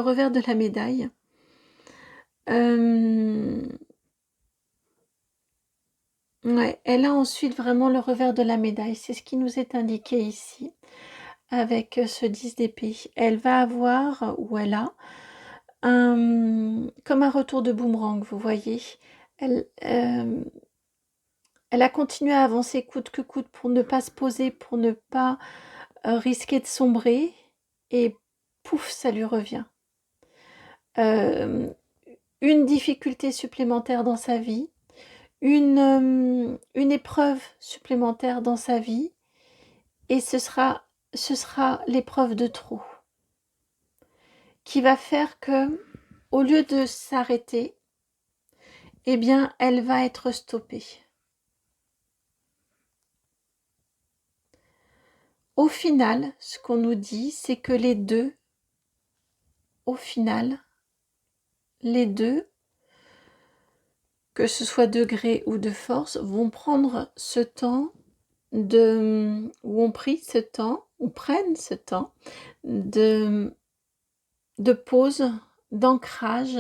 revers de la médaille. Ouais, elle a ensuite vraiment le revers de la médaille. C'est ce qui nous est indiqué ici avec ce 10 d'épée. Elle va avoir, ou elle a, comme un retour de boomerang, vous voyez. Elle a continué à avancer coûte que coûte pour ne pas se poser, pour ne pas risquer de sombrer. Et pouf, ça lui revient. Une difficulté supplémentaire dans sa vie, une épreuve supplémentaire dans sa vie, et ce sera l'épreuve de trop, qui va faire que, au lieu de s'arrêter, eh bien, elle va être stoppée. Au final, ce qu'on nous dit, c'est que les deux, au final, les deux, que ce soit de gré ou de force, vont prendre ce temps ou ont pris ce temps, ou prennent ce temps de pause, d'ancrage,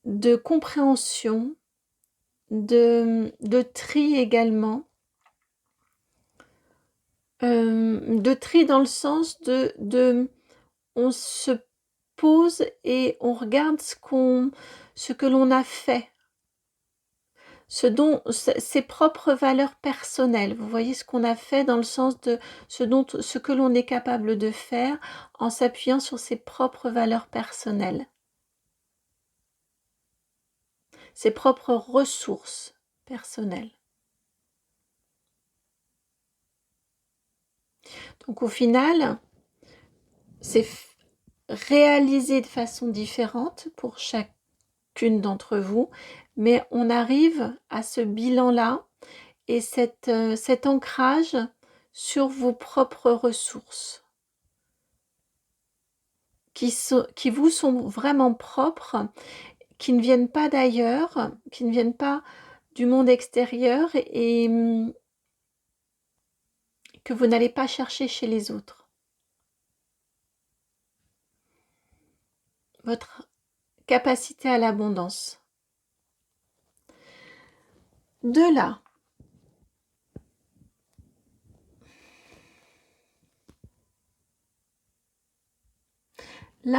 de compréhension, de tri également, de tri dans le sens de on se pose et on regarde ce que l'on a fait, ses propres valeurs personnelles. Vous voyez ce qu'on a fait dans le sens de ce que l'on est capable de faire en s'appuyant sur ses propres valeurs personnelles, ses propres ressources personnelles. Donc au final, c'est réalisé de façon différente pour chacune d'entre vous, mais on arrive à ce bilan-là et cet ancrage sur vos propres ressources qui vous sont vraiment propres, qui ne viennent pas d'ailleurs, qui ne viennent pas du monde extérieur et que vous n'allez pas chercher chez les autres. Votre capacité à l'abondance. De là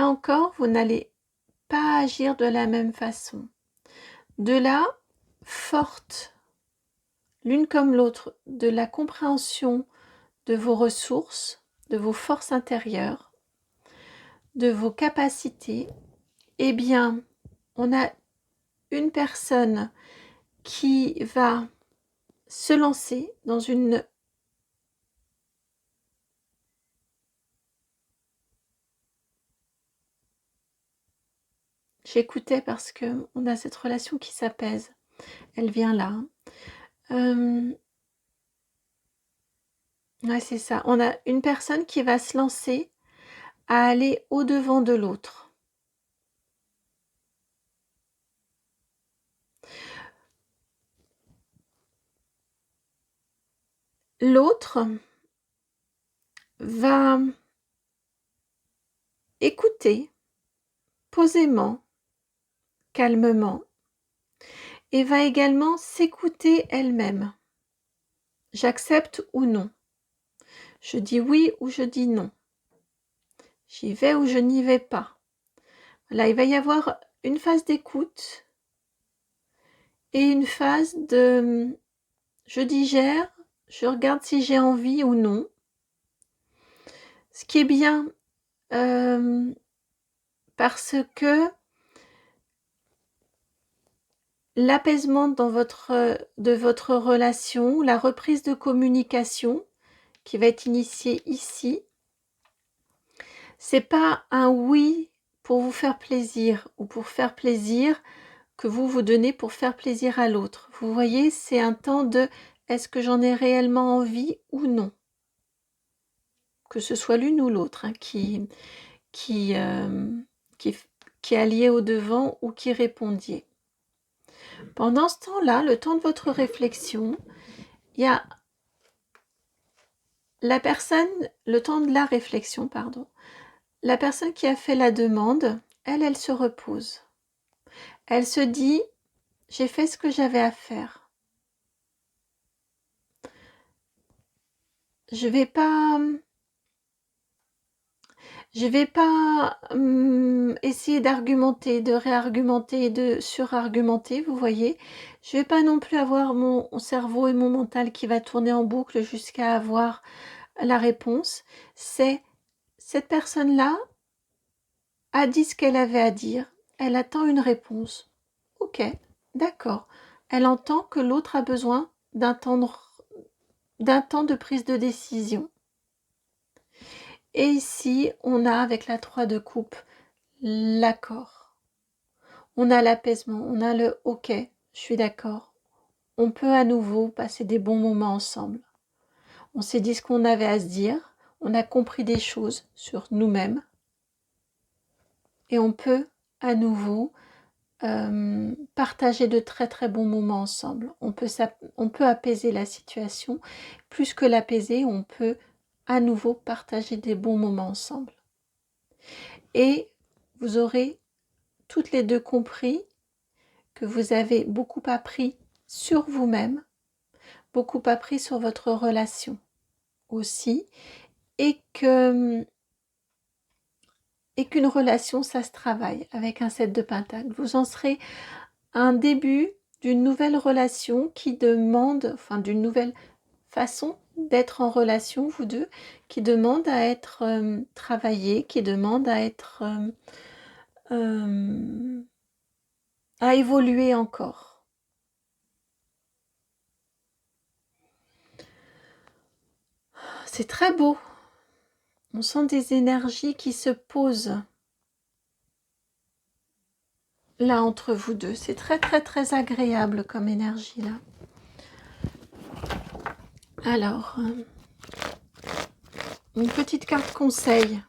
encore, vous n'allez pas agir de la même façon. De là, forte, l'une comme l'autre, de la compréhension de vos ressources, de vos forces intérieures, de vos capacités, eh bien, on a une personne qui va se lancer dans une j'écoutais parce que on a cette relation qui s'apaise. Elle vient là. Ouais, c'est ça. On a une personne qui va se lancer à aller au-devant de l'autre. L'autre va écouter posément, calmement, et va également s'écouter elle-même. J'accepte ou non. Je dis oui ou je dis non. J'y vais ou je n'y vais pas. Là, il va y avoir une phase d'écoute et une phase de je digère, je regarde si j'ai envie ou non. Ce qui est bien parce que l'apaisement de votre relation, la reprise de communication qui va être initiée ici, c'est pas un oui pour vous faire plaisir ou pour faire plaisir que vous vous donnez pour faire plaisir à l'autre. Vous voyez, c'est un temps de est-ce que j'en ai réellement envie ou non? Que ce soit l'une ou l'autre hein, qui, qui alliait au devant ou qui répondiez. Pendant ce temps-là, le temps de votre réflexion, il y a la personne, le temps de la réflexion, pardon. La personne qui a fait la demande, elle se repose. Elle se dit, j'ai fait ce que j'avais à faire. Je vais pas essayer d'argumenter, de réargumenter, de surargumenter, vous voyez. Je vais pas non plus avoir mon cerveau et mon mental qui va tourner en boucle jusqu'à avoir la réponse. C'est cette personne-là a dit ce qu'elle avait à dire. Elle attend une réponse. Ok, d'accord. Elle entend que l'autre a besoin d'un temps de prise de décision. Et ici, on a avec la 3 de coupe l'accord. On a l'apaisement, on a le ok, je suis d'accord. On peut à nouveau passer des bons moments ensemble. On s'est dit ce qu'on avait à se dire, on a compris des choses sur nous-mêmes et on peut à nouveau partager de très très bons moments ensemble. On peut apaiser la situation. Plus que l'apaiser, on peut à nouveau partager des bons moments ensemble. Et vous aurez toutes les deux compris que vous avez beaucoup appris sur vous-même, beaucoup appris sur votre relation aussi, et qu'une relation, ça se travaille avec un 7 de Pentacle. Vous en serez un début d'une nouvelle relation qui demande, enfin d'une nouvelle façon d'être en relation, vous deux, qui demande à être travaillée, qui demande à être à évoluer encore. C'est très beau. On sent des énergies qui se posent là entre vous deux. C'est très très très agréable comme énergie là. Alors, une petite carte conseil.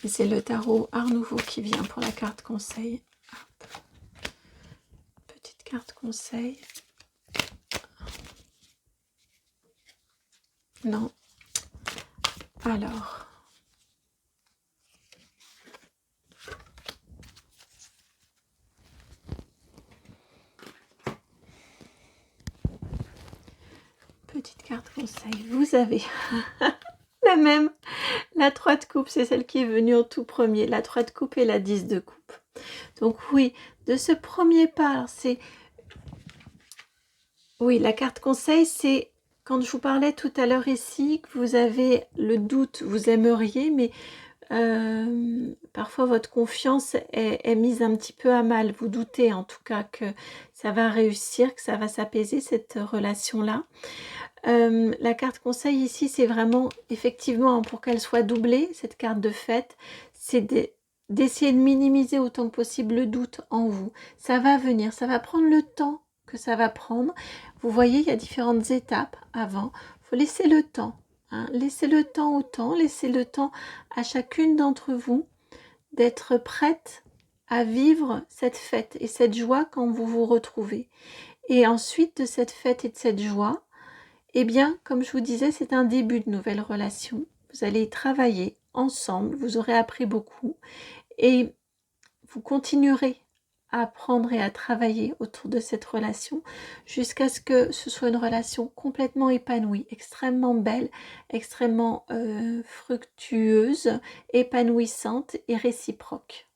Et c'est le tarot Art Nouveau qui vient pour la carte conseil. Hop. Petite carte conseil. Non. Alors. Petite carte conseil. Vous avez la même. La 3 de coupe, c'est celle qui est venue en tout premier. La 3 de coupe et la 10 de coupe. Donc oui, de ce premier pas, c'est... Oui, la carte conseil, c'est quand je vous parlais tout à l'heure ici, que vous avez le doute, vous aimeriez, mais parfois votre confiance est mise un petit peu à mal. Vous doutez en tout cas que ça va réussir, que ça va s'apaiser cette relation-là. La carte conseil ici, c'est vraiment, effectivement, pour qu'elle soit doublée, cette carte de fête, c'est d'essayer de minimiser autant que possible le doute en vous. Ça va venir, ça va prendre le temps que ça va prendre. Vous voyez, il y a différentes étapes avant. Il faut laisser le temps. Hein. Laissez le temps au temps, laissez le temps à chacune d'entre vous d'être prête à vivre cette fête et cette joie quand vous vous retrouvez. Et ensuite de cette fête et de cette joie, eh bien, comme je vous disais, c'est un début de nouvelle relation. Vous allez y travailler ensemble, vous aurez appris beaucoup et vous continuerez à apprendre et à travailler autour de cette relation jusqu'à ce que ce soit une relation complètement épanouie, extrêmement belle, extrêmement fructueuse, épanouissante et réciproque.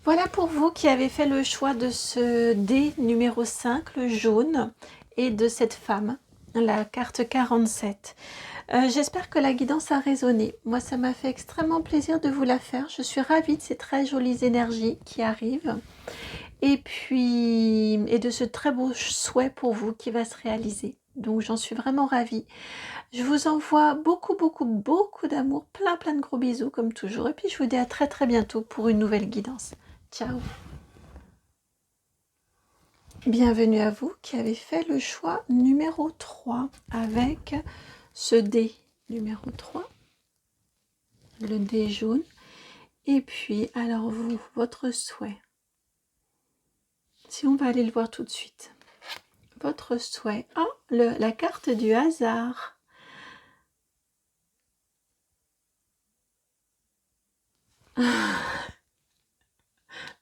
Voilà pour vous qui avez fait le choix de ce dé numéro 5, le jaune, et de cette femme, la carte 47. J'espère que la guidance a résonné. Moi, ça m'a fait extrêmement plaisir de vous la faire. Je suis ravie de ces très jolies énergies qui arrivent. Et puis, et de ce très beau souhait pour vous qui va se réaliser. Donc, j'en suis vraiment ravie. Je vous envoie beaucoup, beaucoup, beaucoup d'amour, plein, plein de gros bisous comme toujours. Et puis, je vous dis à très, très bientôt pour une nouvelle guidance. Ciao. Bienvenue à vous qui avez fait le choix numéro 3 avec ce dé numéro 3, le dé jaune. Et puis, alors vous, votre souhait. Si on va aller le voir tout de suite. Votre souhait. Oh, la carte du hasard.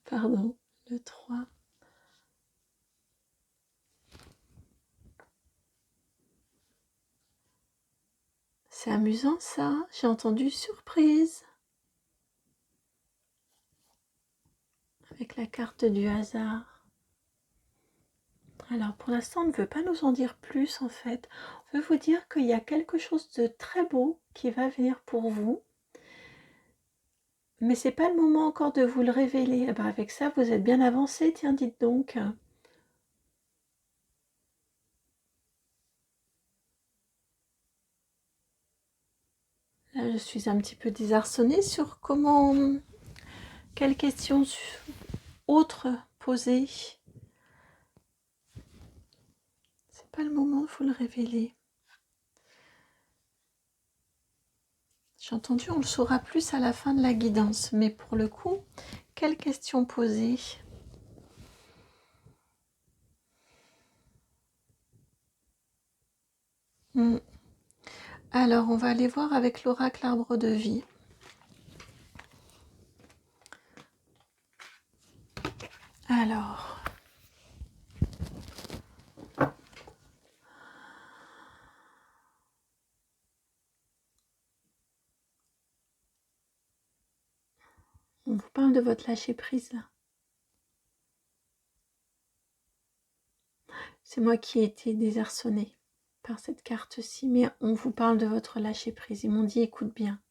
Pardon, le 3. C'est amusant ça, j'ai entendu surprise. Avec la carte du hasard. Alors pour l'instant on ne veut pas nous en dire plus en fait. On veut vous dire qu'il y a quelque chose de très beau qui va venir pour vous. Mais c'est pas le moment encore de vous le révéler. Eh ben avec ça vous êtes bien avancé, tiens dites donc. Là, je suis un petit peu désarçonnée sur comment, quelles questions autres poser. C'est pas le moment de vous le révéler. J'ai entendu, on le saura plus à la fin de la guidance, mais pour le coup, quelles questions poser? Alors, on va aller voir avec l'oracle arbre de vie. Alors, on vous parle de votre lâcher prise là. C'est moi qui ai été désarçonnée par cette carte-ci, mais on vous parle de votre lâcher prise. Ils m'ont dit écoute bien.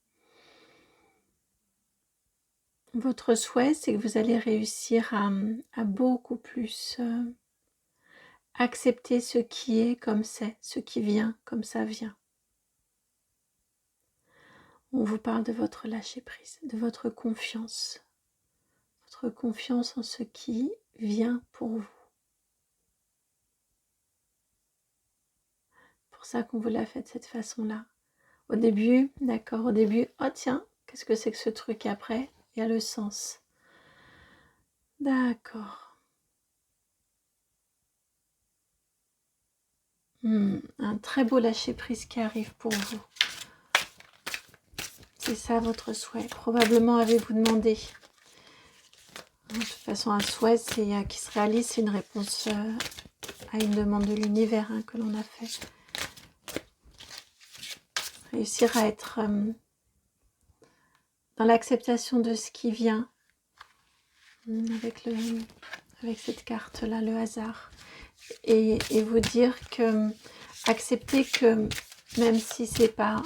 Votre souhait, c'est que vous allez réussir à beaucoup plus accepter ce qui est comme c'est, ce qui vient comme ça vient. On vous parle de votre lâcher-prise, de votre confiance en ce qui vient pour vous. C'est pour ça qu'on vous l'a fait de cette façon-là. Au début, d'accord, au début, oh tiens, qu'est-ce que c'est que ce truc? Après, il y a le sens. D'accord. Un très beau lâcher-prise qui arrive pour vous. C'est ça votre souhait. Probablement avez-vous demandé. De toute façon, un souhait qui se réalise, c'est une réponse à une demande de l'univers que l'on a fait. Réussir à être dans l'acceptation de ce qui vient avec cette carte-là, le hasard. Et vous dire que, accepter que même si c'est pas,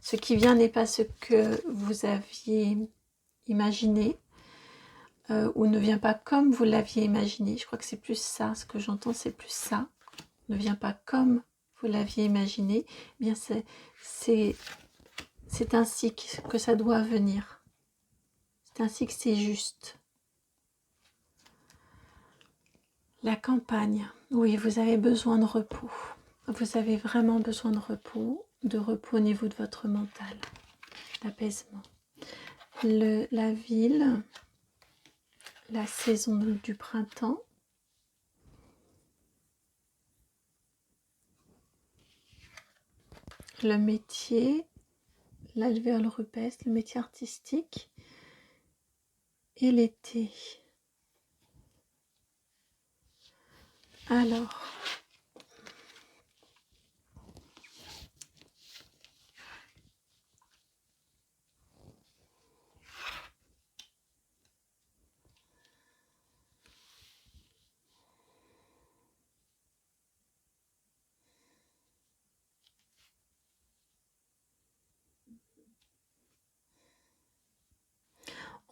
ce qui vient n'est pas ce que vous aviez imaginé, ou ne vient pas comme vous l'aviez imaginé. Je crois que c'est plus ça, ce que j'entends, c'est plus ça. Ne vient pas comme vous l'aviez imaginé. Eh bien, c'est ainsi que ça doit venir. C'est ainsi que c'est juste. La campagne. Oui, vous avez besoin de repos. Vous avez vraiment besoin de repos au niveau de votre mental, d'apaisement. La ville, la saison du printemps, le métier, l'alvéole rupestre, le métier artistique et l'été. Alors,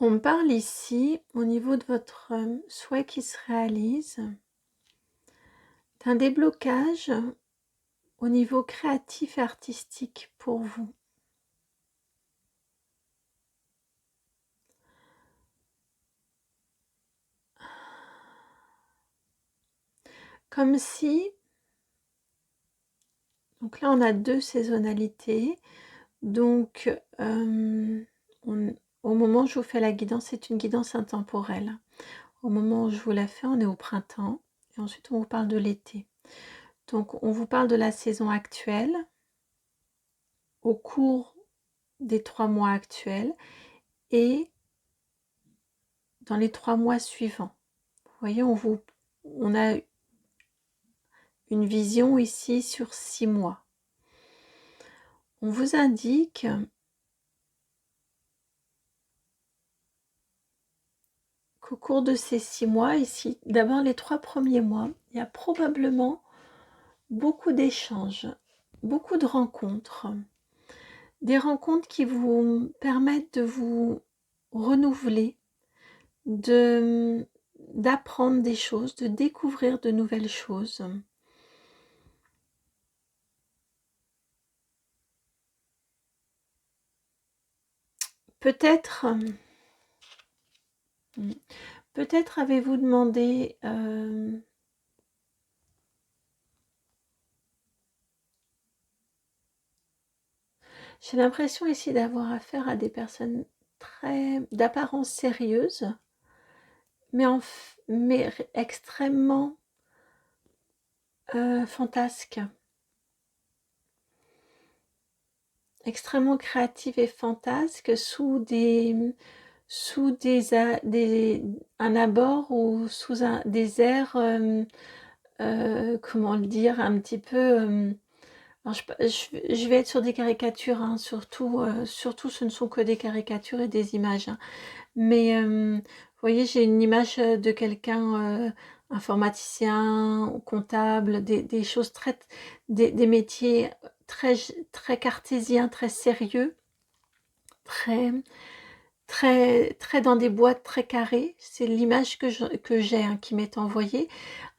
on me parle ici, au niveau de votre souhait qui se réalise, d'un déblocage au niveau créatif et artistique pour vous. Comme si, donc là on a 2 saisonnalités, donc au moment où je vous fais la guidance, c'est une guidance intemporelle. Au moment où je vous la fais, on est au printemps, et ensuite on vous parle de l'été. Donc on vous parle de la saison actuelle, au cours des 3 mois actuels, et dans les 3 mois suivants. Vous voyez, on a une vision ici sur 6 mois. On vous indique qu'au cours de ces 6 mois, ici, d'abord les 3 premiers mois, il y a probablement beaucoup d'échanges, beaucoup de rencontres. Des rencontres qui vous permettent de vous renouveler, d'apprendre des choses, de découvrir de nouvelles choses. Peut-être avez-vous demandé j'ai l'impression ici d'avoir affaire à des personnes d'apparence sérieuse, mais extrêmement fantasques, extrêmement créatives et fantasques sous un abord ou sous des airs, comment le dire, un petit peu... alors je vais être sur des caricatures, surtout ce ne sont que des caricatures et des images. Mais vous voyez, j'ai une image de quelqu'un, informaticien, comptable, des choses des métiers très cartésiens, très sérieux, très très, très dans des boîtes très carrées. C'est l'image que j'ai, hein, qui m'est envoyée.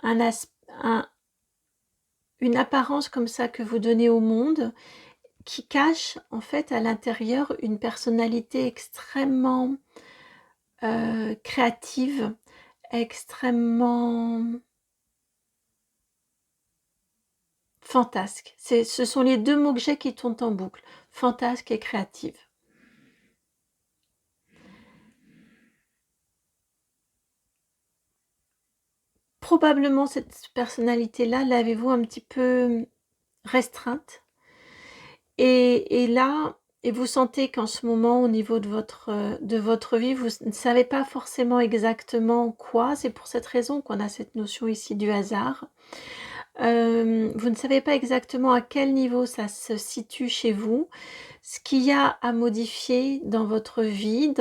Un as- un- une apparence comme ça que vous donnez au monde, qui cache en fait à l'intérieur une personnalité extrêmement créative, extrêmement fantasque. Ce sont les deux mots que j'ai qui tournent en boucle, fantasque et créative. Probablement cette personnalité-là, l'avez-vous un petit peu restreinte. Et là, et vous sentez qu'en ce moment, au niveau de votre vie, vous ne savez pas forcément exactement quoi. C'est pour cette raison qu'on a cette notion ici du hasard. Vous ne savez pas exactement à quel niveau ça se situe chez vous, ce qu'il y a à modifier dans votre vie,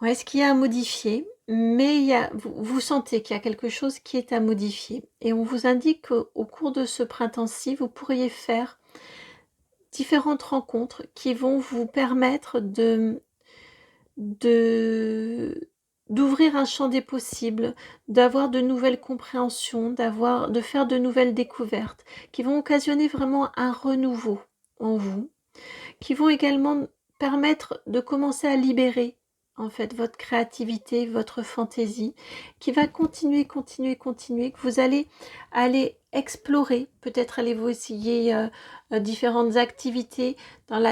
ouais, ce qu'il y a à modifier, mais vous sentez qu'il y a quelque chose qui est à modifier. Et on vous indique qu'au cours de ce printemps-ci, vous pourriez faire différentes rencontres qui vont vous permettre de d'ouvrir un champ des possibles, d'avoir de nouvelles compréhensions, de faire de nouvelles découvertes, qui vont occasionner vraiment un renouveau en vous, qui vont également permettre de commencer à libérer en fait votre créativité, votre fantaisie, qui va continuer, continuer, continuer, que vous allez aller explorer, peut-être allez-vous essayer différentes activités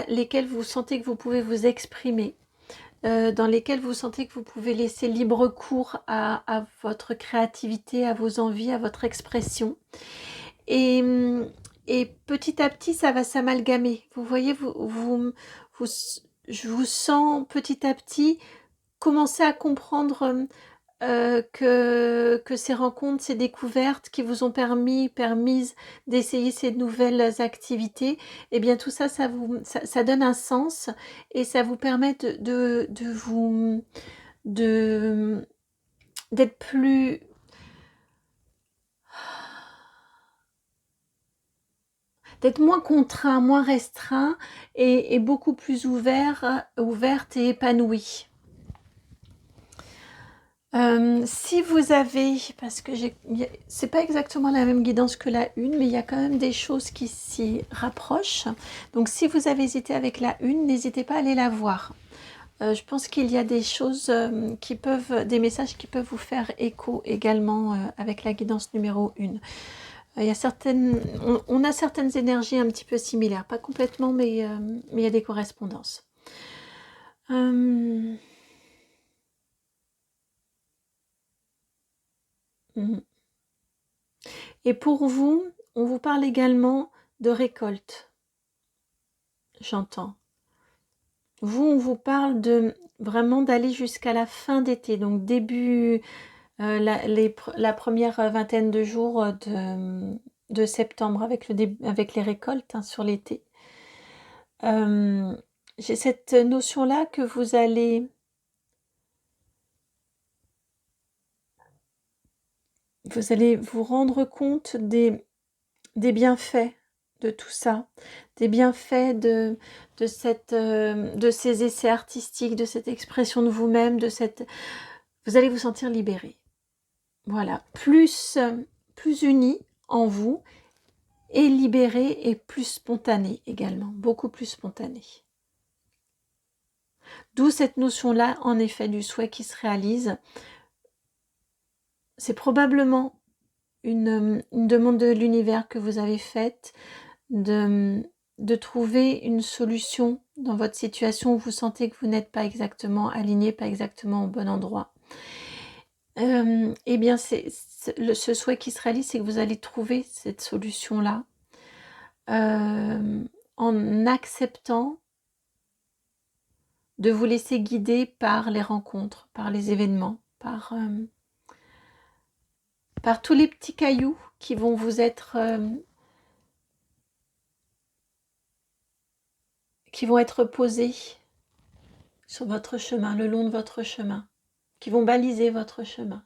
lesquelles vous sentez que vous pouvez vous exprimer, dans lesquelles vous sentez que vous pouvez laisser libre cours à votre créativité, à vos envies, à votre expression. Et, et petit à petit, ça va s'amalgamer. Vous voyez, je vous sens petit à petit commencer à comprendre que ces rencontres, ces découvertes qui vous ont permises d'essayer ces nouvelles activités, eh bien tout ça, ça donne un sens et ça vous permet d'être plus d'être moins contraint, moins restreint et beaucoup plus ouverte et épanouie. Si vous avez, parce que c'est pas exactement la même guidance que la une, mais il y a quand même des choses qui s'y rapprochent. Donc si vous avez hésité avec la une, n'hésitez pas à aller la voir. Je pense qu'il y a des choses des messages qui peuvent vous faire écho également avec la guidance numéro 1. Il y a on a certaines énergies un petit peu similaires, pas complètement, mais il y a des correspondances. Et pour vous, on vous parle également de récolte. J'entends. Vous, on vous parle vraiment d'aller jusqu'à la fin d'été, donc début, la première vingtaine de jours de septembre avec les récoltes, hein, sur l'été. J'ai cette notion-là que vous allez vous rendre compte des bienfaits de tout ça, des bienfaits de ces essais artistiques, de cette expression de vous-même, vous allez vous sentir libéré. Voilà, plus uni en vous et libéré et plus spontané également, beaucoup plus spontané. D'où cette notion-là, en effet, du souhait qui se réalise. C'est probablement une demande de l'univers que vous avez faite, de trouver une solution dans votre situation où vous sentez que vous n'êtes pas exactement aligné, pas exactement au bon endroit. Eh bien, ce souhait qui se réalise, c'est que vous allez trouver cette solution-là en acceptant de vous laisser guider par les rencontres, par les événements, par tous les petits cailloux qui vont vous être posés sur votre chemin, le long de votre chemin, qui vont baliser votre chemin.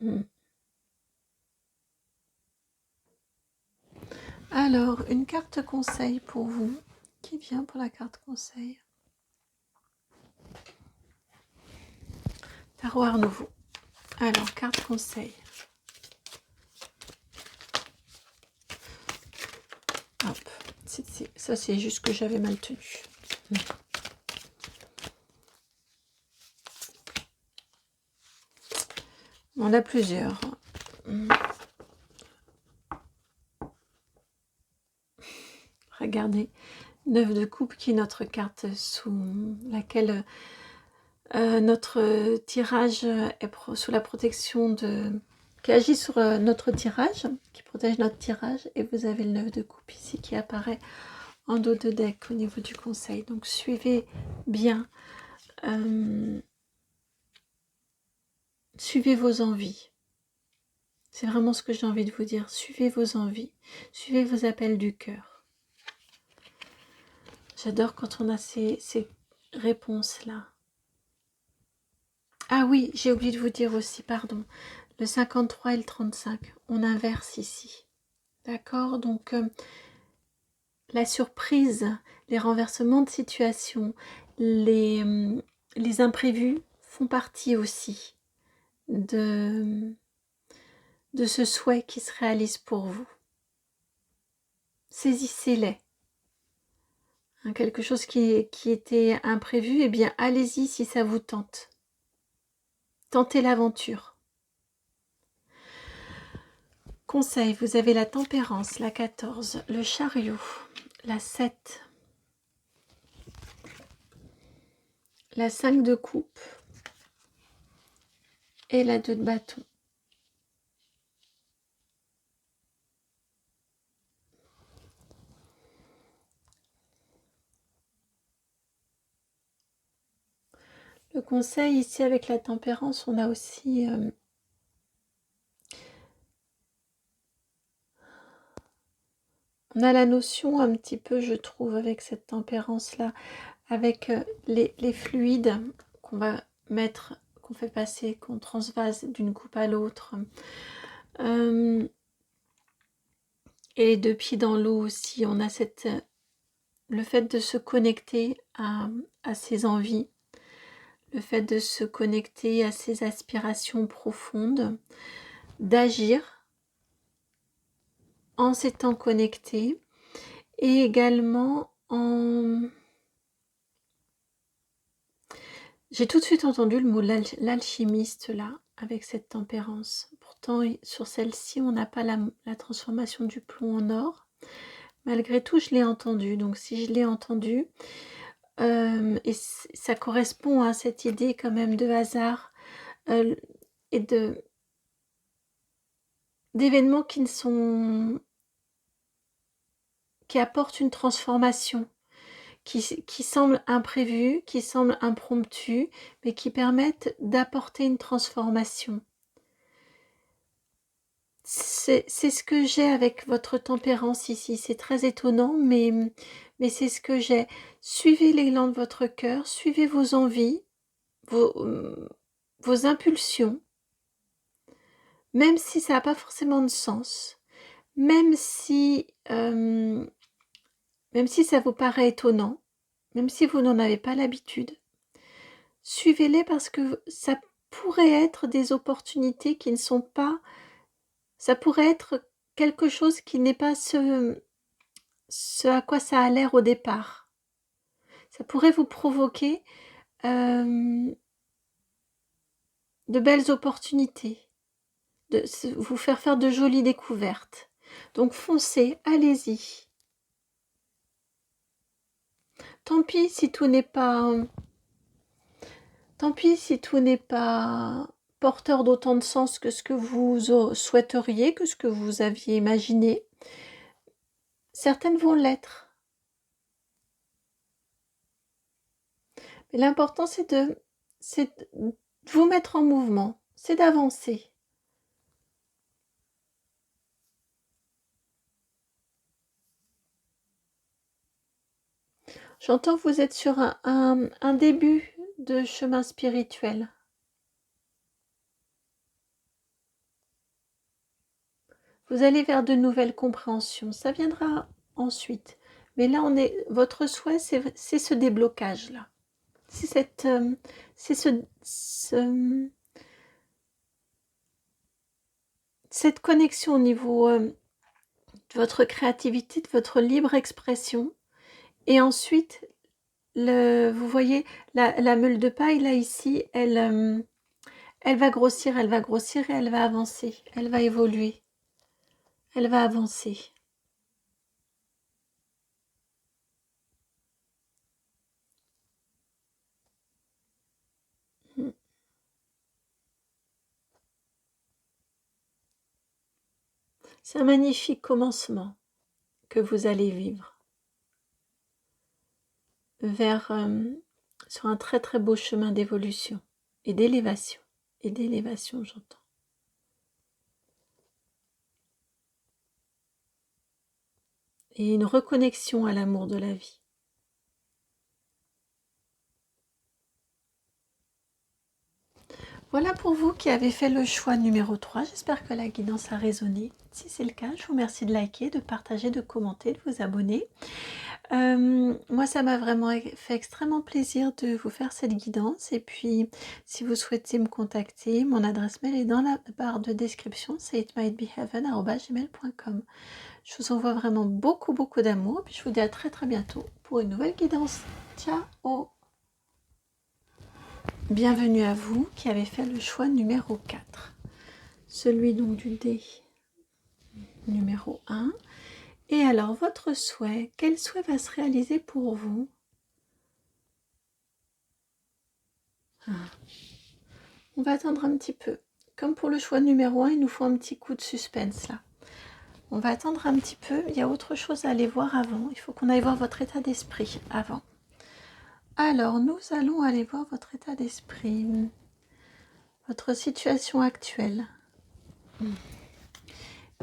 Mm. Alors, une carte conseil pour vous. Qui vient pour la carte conseil? Tarot Art Nouveau. Alors, carte conseil. Hop. Ça, c'est juste que j'avais mal tenu. On a plusieurs. Regardez. 9 de coupe qui est notre carte sous laquelle notre tirage est sous la protection de... qui agit sur notre tirage, qui protège notre tirage. Et vous avez le 9 de coupe ici qui apparaît en dos de deck au niveau du conseil. Donc suivez bien. Suivez vos envies. C'est vraiment ce que j'ai envie de vous dire. Suivez vos envies. Suivez vos appels du cœur. J'adore quand on a ces réponses-là. Ah oui, j'ai oublié de vous dire aussi, pardon. Le 53 et le 35, on inverse ici. D'accord? Donc, la surprise, les renversements de situation, les imprévus font partie aussi de ce souhait qui se réalise pour vous. Saisissez-les. Quelque chose qui était imprévu, eh bien allez-y si ça vous tente. Tentez l'aventure. Conseil, vous avez la tempérance, la 14, le chariot, la 7, la 5 de coupe et la 2 de bâton. Le conseil ici avec la tempérance, on a aussi on a la notion un petit peu, je trouve, avec cette tempérance-là, avec les fluides qu'on va mettre, qu'on fait passer, qu'on transvase d'une coupe à l'autre. Et les 2 pieds dans l'eau aussi, on a le fait de se connecter à ses envies, le fait de se connecter à ses aspirations profondes, d'agir en s'étant connecté et également en... J'ai tout de suite entendu le mot l'alchimiste là, avec cette tempérance. Pourtant, sur celle-ci, on n'a pas la transformation du plomb en or. Malgré tout, je l'ai entendu. Donc, si je l'ai entendu, et ça correspond à cette idée quand même de hasard et d'événements qui apportent une transformation, qui semblent imprévus, qui semblent impromptus, mais qui permettent d'apporter une transformation. C'est ce que j'ai avec votre tempérance ici. C'est très étonnant, mais c'est ce que j'ai. Suivez l'élan de votre cœur, suivez vos envies, vos impulsions, même si ça n'a pas forcément de sens, même si ça vous paraît étonnant, même si vous n'en avez pas l'habitude. Suivez-les parce que ça pourrait être des opportunités qui ne sont pas... Ça pourrait être quelque chose qui n'est pas ce à quoi ça a l'air au départ. Ça pourrait vous provoquer de belles opportunités, de vous faire de jolies découvertes. Donc foncez, allez-y. Tant pis si tout n'est pas... Tant pis si tout n'est pas porteur d'autant de sens que ce que vous souhaiteriez, que ce que vous aviez imaginé. Certaines vont l'être. Mais l'important, c'est de vous mettre en mouvement, c'est d'avancer. J'entends que vous êtes sur un début de chemin spirituel. Vous allez vers de nouvelles compréhensions. Ça viendra ensuite. Mais là, votre souhait, c'est ce déblocage-là. C'est cette connexion au niveau de votre créativité, de votre libre expression. Et ensuite, vous voyez, la meule de paille, là, ici, elle va grossir et elle va avancer. Elle va évoluer. Elle va avancer. C'est un magnifique commencement que vous allez vivre sur un très très beau chemin d'évolution et d'élévation. Et d'élévation, j'entends. Et une reconnexion à l'amour de la vie. Voilà pour vous qui avez fait le choix numéro 3. J'espère que la guidance a résonné. Si c'est le cas, je vous remercie de liker, de partager, de commenter, de vous abonner. Moi, ça m'a vraiment fait extrêmement plaisir de vous faire cette guidance. Et puis, si vous souhaitez me contacter, mon adresse mail est dans la barre de description, c'est itmightbeheaven@gmail.com. Je vous envoie vraiment beaucoup, beaucoup d'amour. Puis je vous dis à très, très bientôt pour une nouvelle guidance. Ciao! Bienvenue à vous qui avez fait le choix numéro 4. Celui donc du dé numéro 1. Et alors, votre souhait, quel souhait va se réaliser pour vous? On va attendre un petit peu. Comme pour le choix numéro 1, il nous faut un petit coup de suspense là. On va attendre un petit peu. Il y a autre chose à aller voir avant. Il faut qu'on aille voir votre état d'esprit avant. Alors, nous allons aller voir votre état d'esprit. Votre situation actuelle.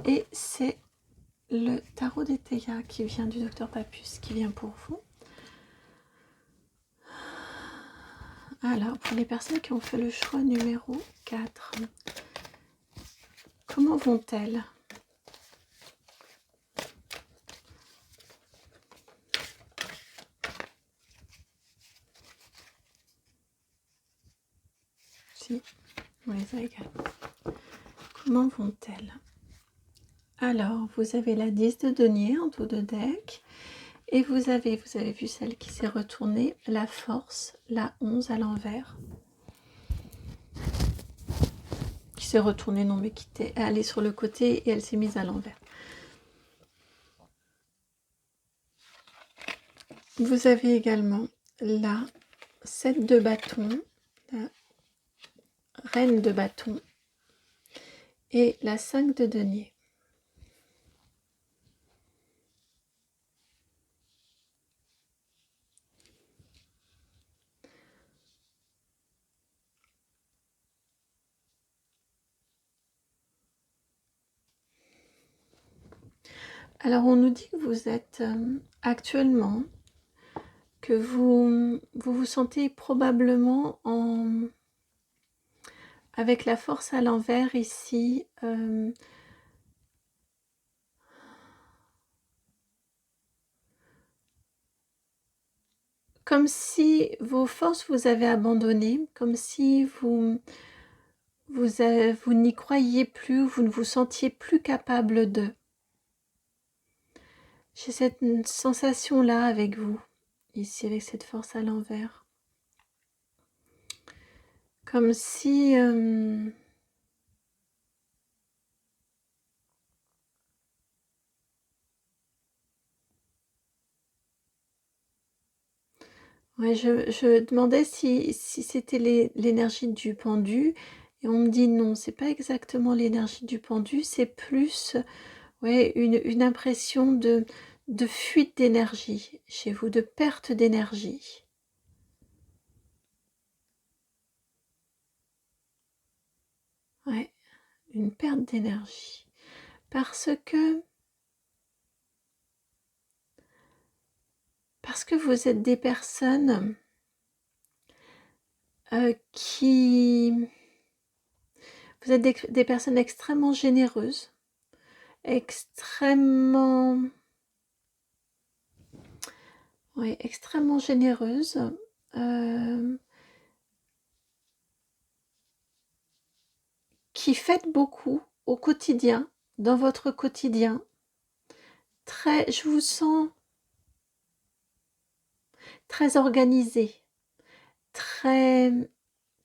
Et c'est le tarot des Théas qui vient du docteur Papus, qui vient pour vous. Alors, pour les personnes qui ont fait le choix numéro 4, comment vont-elles? Si, oui, ça égale. Comment vont-elles? Alors, vous avez la 10 de denier en dos de deck. Et vous avez vu celle qui s'est retournée, la force, la 11 à l'envers. Qui s'est retournée, non mais qui était allée sur le côté et elle s'est mise à l'envers. Vous avez également la 7 de bâton, la reine de bâton et la 5 de denier. Alors on nous dit que vous êtes actuellement, que vous sentez probablement avec la force à l'envers ici, comme si vos forces vous avaient abandonné, comme si vous n'y croyiez plus, vous ne vous sentiez plus capable de. J'ai cette sensation-là avec vous, ici avec cette force à l'envers. Comme si... Ouais, je demandais si c'était l'énergie du pendu, et on me dit non, c'est pas exactement l'énergie du pendu, c'est plus ouais, une impression de fuite d'énergie chez vous, de perte d'énergie. Ouais, une perte d'énergie. Parce que vous êtes des personnes qui... Vous êtes des personnes extrêmement généreuses, extrêmement, ouais, extrêmement généreuse, euh, qui faites beaucoup au quotidien, dans votre quotidien. Je vous sens très organisée, très,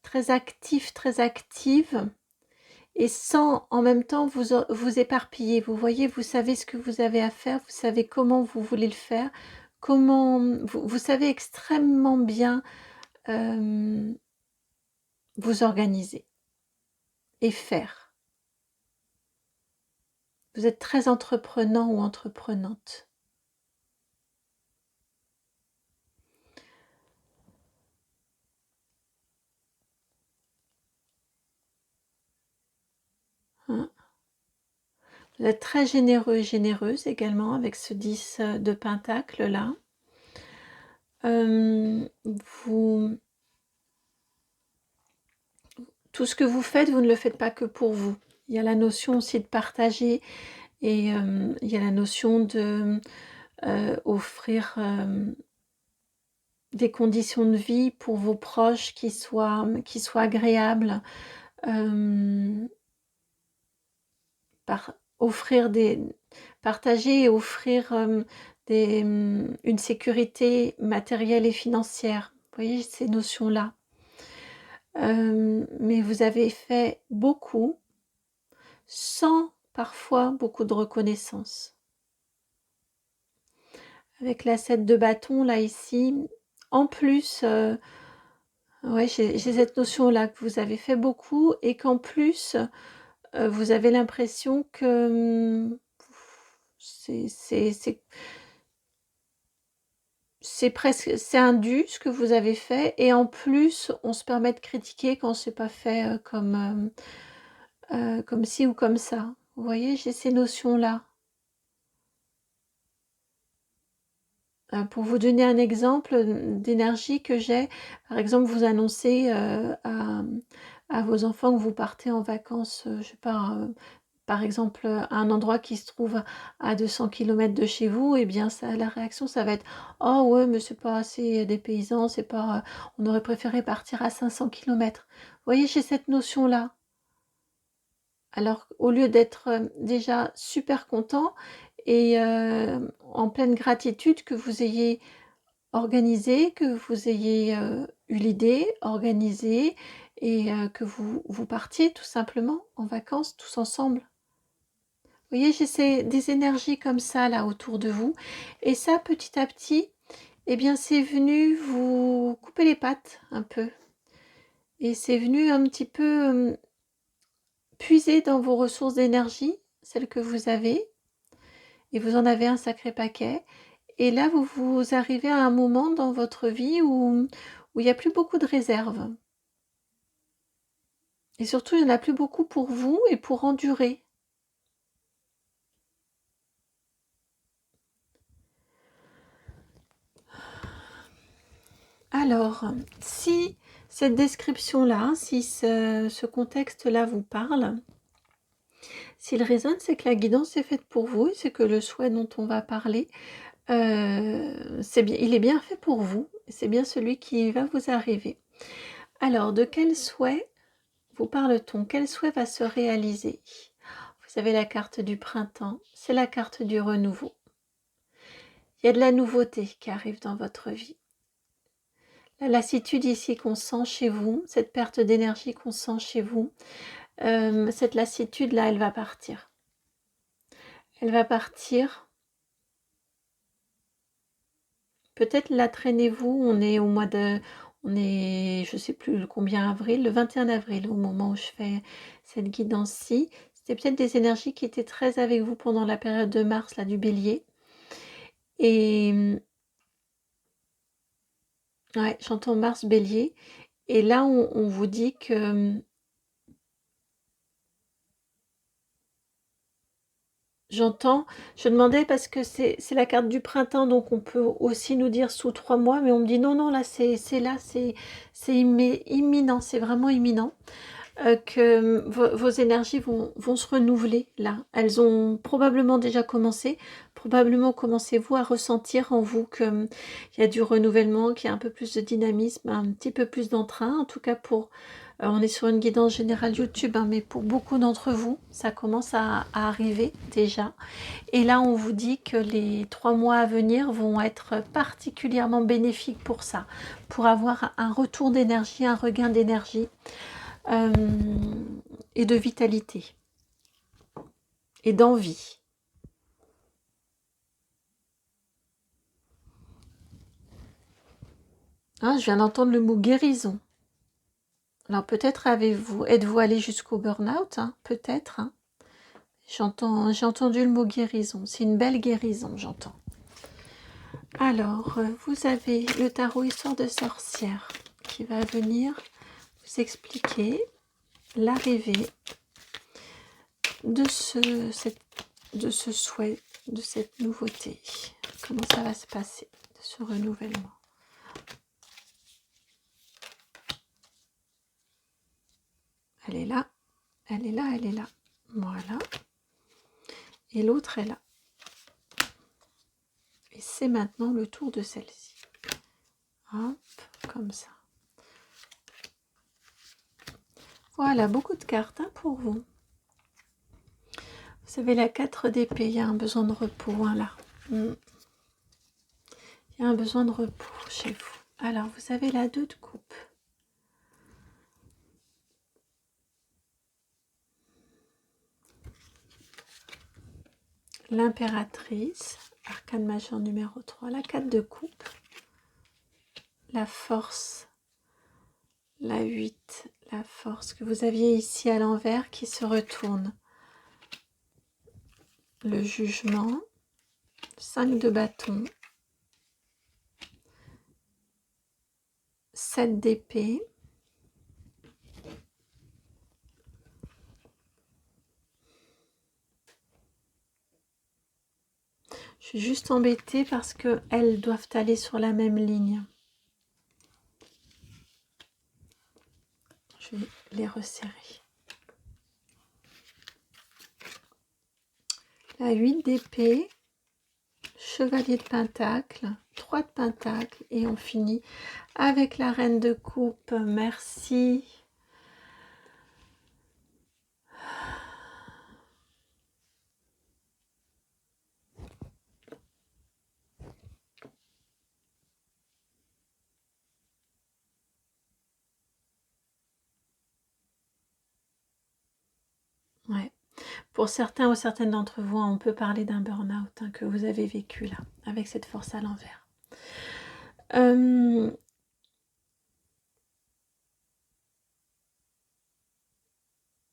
très actif, très active, et sans en même temps vous éparpiller. Vous voyez, vous savez ce que vous avez à faire, vous savez comment vous voulez le faire, comment vous savez extrêmement bien vous organiser et faire. Vous êtes très entreprenant ou entreprenante. Hein. Vous êtes très généreux et généreuse également avec ce 10 de pentacle là. Tout ce que vous faites, vous ne le faites pas que pour vous. Il y a la notion aussi de partager et il y a la notion de offrir des conditions de vie pour vos proches qui soient agréables. Partager et offrir une sécurité matérielle et financière. Vous voyez ces notions-là. Mais vous avez fait beaucoup sans parfois beaucoup de reconnaissance. Avec la 7 de bâton là ici, en plus, ouais, j'ai cette notion-là que vous avez fait beaucoup et qu'en plus, vous avez l'impression que c'est indu ce que vous avez fait, et en plus on se permet de critiquer quand c'est pas fait comme ci ou comme ça. Vous voyez, j'ai ces notions-là. Pour vous donner un exemple d'énergie que j'ai, par exemple, vous annoncez à vos enfants que vous partez en vacances, je sais pas, par exemple, à un endroit qui se trouve à 200 km de chez vous, et bien ça, la réaction, ça va être « Oh ouais, mais c'est pas assez dépaysant, c'est pas, on aurait préféré partir à 500 km. » Vous voyez, j'ai cette notion-là. Alors, au lieu d'être déjà super content et en pleine gratitude que vous ayez organisé, que vous ayez eu l'idée, organisé, et que vous partiez tout simplement en vacances tous ensemble. Vous voyez, j'ai des énergies comme ça là autour de vous, et ça petit à petit, eh bien c'est venu vous couper les pattes un peu, et c'est venu un petit peu puiser dans vos ressources d'énergie, celles que vous avez, et vous en avez un sacré paquet. Et là, vous arrivez à un moment dans votre vie où il n'y a plus beaucoup de réserves. Et surtout, il n'y en a plus beaucoup pour vous et pour endurer. Alors, si cette description-là, si ce contexte-là vous parle, s'il résonne, c'est que la guidance est faite pour vous, et c'est que le souhait dont on va parler, il est bien fait pour vous, c'est bien celui qui va vous arriver. Alors, de quel souhait vous parle-t-on? Quel souhait va se réaliser? Vous avez la carte du printemps, c'est la carte du renouveau. Il y a de la nouveauté qui arrive dans votre vie. La lassitude ici qu'on sent chez vous, cette perte d'énergie qu'on sent chez vous, cette lassitude-là, elle va partir. Elle va partir. Peut-être la traînez-vous, on est je ne sais plus combien avril, le 21 avril, au moment où je fais cette guidance-ci. C'était peut-être des énergies qui étaient très avec vous pendant la période de mars, là, du bélier. Et ouais, j'entends Mars bélier. Et là, on vous dit que je demandais parce que c'est la carte du printemps, donc on peut aussi nous dire sous 3 mois, mais on me dit non, non, là, c'est imminent, c'est vraiment imminent. que vos énergies vont se renouveler là. Elles ont probablement déjà commencé. Probablement commencez-vous à ressentir en vous qu'il y a du renouvellement, qu'il y a un peu plus de dynamisme, un petit peu plus d'entrain. En tout cas, on est sur une guidance générale YouTube, hein, mais pour beaucoup d'entre vous, ça commence à arriver déjà. Et là, on vous dit que les 3 mois à venir vont être particulièrement bénéfiques pour ça, pour avoir un retour d'énergie, un regain d'énergie euh, et de vitalité et d'envie. Hein, je viens d'entendre le mot guérison. Alors peut-être êtes-vous allé jusqu'au burn-out, hein, peut-être. Hein. J'ai entendu le mot guérison. C'est une belle guérison, j'entends. Alors, vous avez le tarot Histoire de sorcière qui va venir vous expliquer l'arrivée de ce souhait, de cette nouveauté. Comment ça va se passer, de ce renouvellement. Elle est là, elle est là, elle est là. Voilà. Et l'autre est là. Et c'est maintenant le tour de celle-ci. Hop, comme ça. Voilà, beaucoup de cartes hein, pour vous. Vous avez la 4 d'épée, il y a un besoin de repos, hein, là. Il y a un besoin de repos chez vous. Alors, vous avez la 2 de coupe. L'impératrice, arcane majeur numéro 3, la 4 de coupe, la force, la 8, la force que vous aviez ici à l'envers qui se retourne, le jugement, 5 de bâton, 7 d'épée, je suis juste embêtée parce qu'elles doivent aller sur la même ligne. Je vais les resserrer. La 8 d'épée, chevalier de pentacle, 3 de pentacle et on finit avec la reine de coupe. Merci. Ouais. Pour certains ou certaines d'entre vous, on peut parler d'un burn-out hein, que vous avez vécu là, avec cette force à l'envers.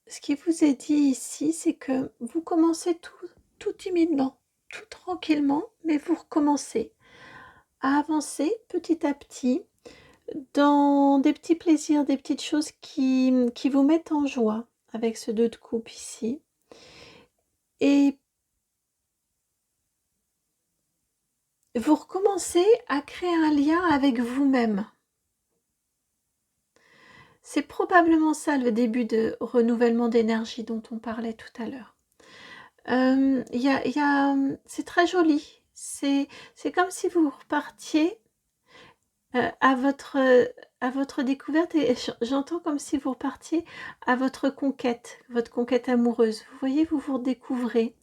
Ce qui vous est dit ici, c'est que vous commencez tout timidement, tout tranquillement, mais vous recommencez à avancer petit à petit dans des petits plaisirs, des petites choses qui vous mettent en joie avec ce 2 de coupe ici. Et vous recommencez à créer un lien avec vous-même. C'est probablement ça le début de renouvellement d'énergie dont on parlait tout à l'heure. C'est très joli. C'est comme si vous repartiez à votre découverte et j'entends comme si vous repartiez à votre conquête amoureuse. Vous voyez, vous vous redécouvrez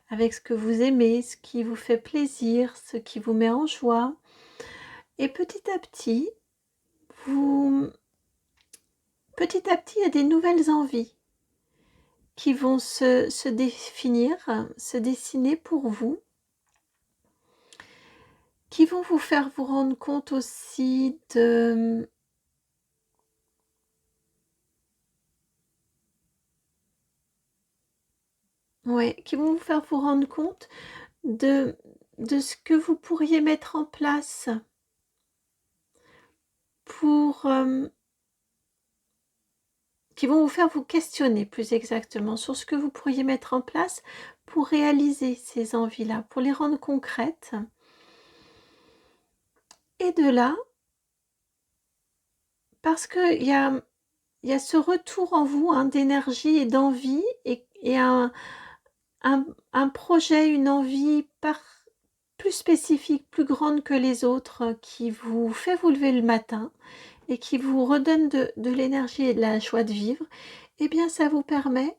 avec ce que vous aimez, ce qui vous fait plaisir, ce qui vous met en joie. Et petit à petit, il y a des nouvelles envies qui vont se définir, se dessiner pour vous, qui vont vous faire vous rendre compte aussi qui vont vous faire vous rendre compte de ce que vous pourriez mettre en place pour qui vont vous faire vous questionner plus exactement sur ce que vous pourriez mettre en place pour réaliser ces envies-là, pour les rendre concrètes. Et de là, parce qu'il y a il y a ce retour en vous, hein, d'énergie et d'envie et un projet, une envie plus spécifique, plus grande que les autres, qui vous fait vous lever le matin et qui vous redonne de l'énergie et de la joie de vivre. Eh bien, ça vous permet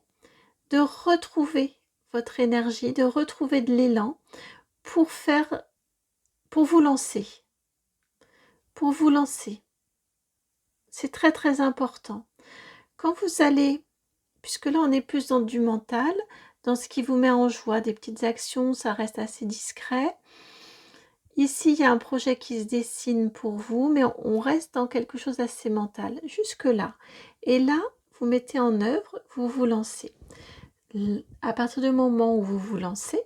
de retrouver votre énergie, de retrouver de l'élan pour vous lancer. Pour vous lancer. C'est très très important. Quand vous allez, puisque là on est plus dans du mental, dans ce qui vous met en joie, des petites actions, ça reste assez discret. Ici, il y a un projet qui se dessine pour vous, mais on reste dans quelque chose d'assez mental, jusque-là. Et là, vous mettez en œuvre, vous vous lancez. À partir du moment où vous vous lancez,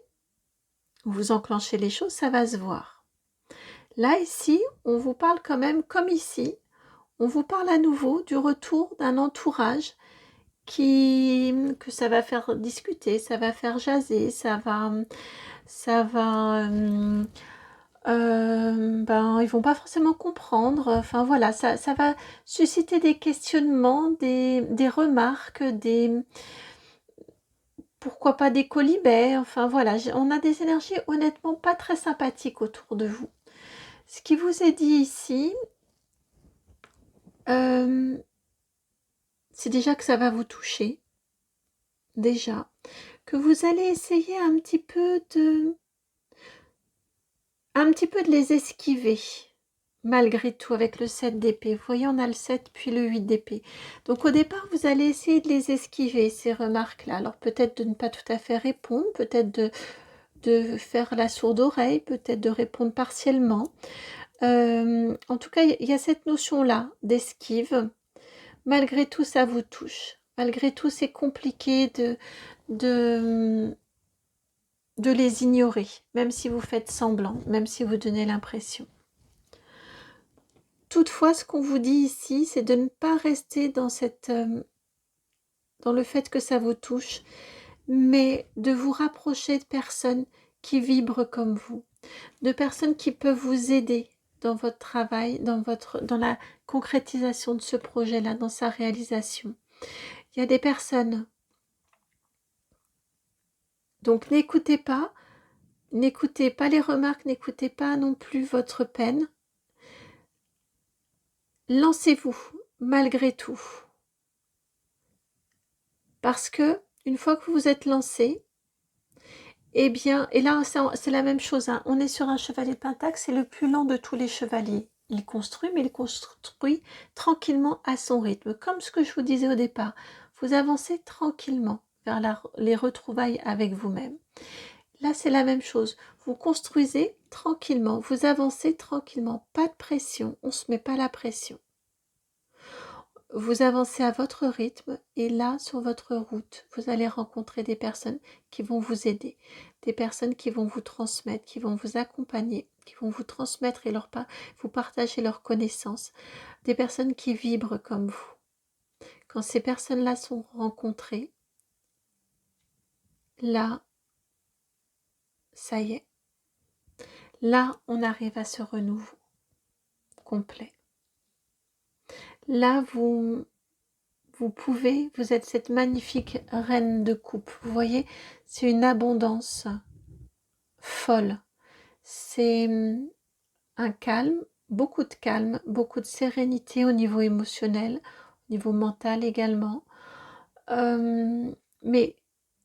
vous enclenchez les choses, ça va se voir. Là, ici, on vous parle quand même, comme ici, on vous parle à nouveau du retour d'un entourage que ça va faire discuter, ça va faire jaser, ils vont pas forcément comprendre. Enfin voilà, ça va susciter des questionnements, des remarques, pourquoi pas des colibets. Enfin voilà, on a des énergies honnêtement pas très sympathiques autour de vous. Ce qui vous est dit ici, c'est déjà que ça va vous toucher, déjà, que vous allez essayer un petit peu de les esquiver, malgré tout, avec le 7 d'épée. Vous voyez, on a le 7 puis le 8 d'épée. Donc au départ, vous allez essayer de les esquiver, ces remarques-là. Alors peut-être de ne pas tout à fait répondre, peut-être de faire la sourde oreille, peut-être de répondre partiellement. En tout cas, il y a cette notion-là d'esquive. Malgré tout, ça vous touche. Malgré tout, c'est compliqué de les ignorer, même si vous faites semblant, même si vous donnez l'impression. Toutefois, ce qu'on vous dit ici, c'est de ne pas rester dans le fait que ça vous touche, mais de vous rapprocher de personnes qui vibrent comme vous, de personnes qui peuvent vous aider dans votre travail, dans la concrétisation de ce projet-là, dans sa réalisation. Il y a des personnes. Donc n'écoutez pas les remarques, n'écoutez pas non plus votre peine. Lancez-vous malgré tout. Parce que une fois que vous vous êtes lancé, eh bien, et là c'est la même chose, hein. On est sur un chevalier de Pentacle, c'est le plus lent de tous les chevaliers. Il construit, mais il construit tranquillement à son rythme. Comme ce que je vous disais au départ, vous avancez tranquillement vers les retrouvailles avec vous-même. Là, c'est la même chose. Vous construisez tranquillement, vous avancez tranquillement, pas de pression, on ne se met pas la pression. Vous avancez à votre rythme et là, sur votre route, vous allez rencontrer des personnes qui vont vous aider, des personnes qui vont vous transmettre, qui vont vous accompagner, qui vont vous transmettre et vous partager leurs connaissances, des personnes qui vibrent comme vous. Quand ces personnes-là sont rencontrées, là, ça y est. Là, on arrive à ce renouveau complet. Là, vous êtes cette magnifique reine de coupe. Vous voyez, c'est une abondance folle. C'est un calme, beaucoup de sérénité au niveau émotionnel, au niveau mental également. Mais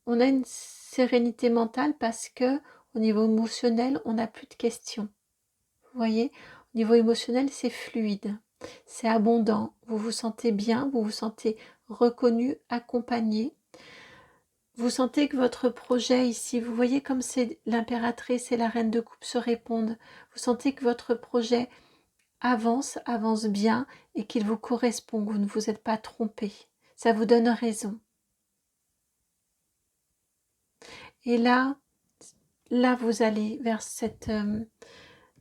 on a une sérénité mentale parce que au niveau émotionnel, on n'a plus de questions. Vous voyez, au niveau émotionnel, c'est fluide, c'est abondant, vous vous sentez bien, vous vous sentez reconnu, accompagné. Vous sentez que votre projet ici, vous voyez comme c'est l'impératrice et la reine de coupe se répondent. Vous sentez que votre projet avance bien et qu'il vous correspond, que vous ne vous êtes pas trompé. Ça vous donne raison. Et là vous allez vers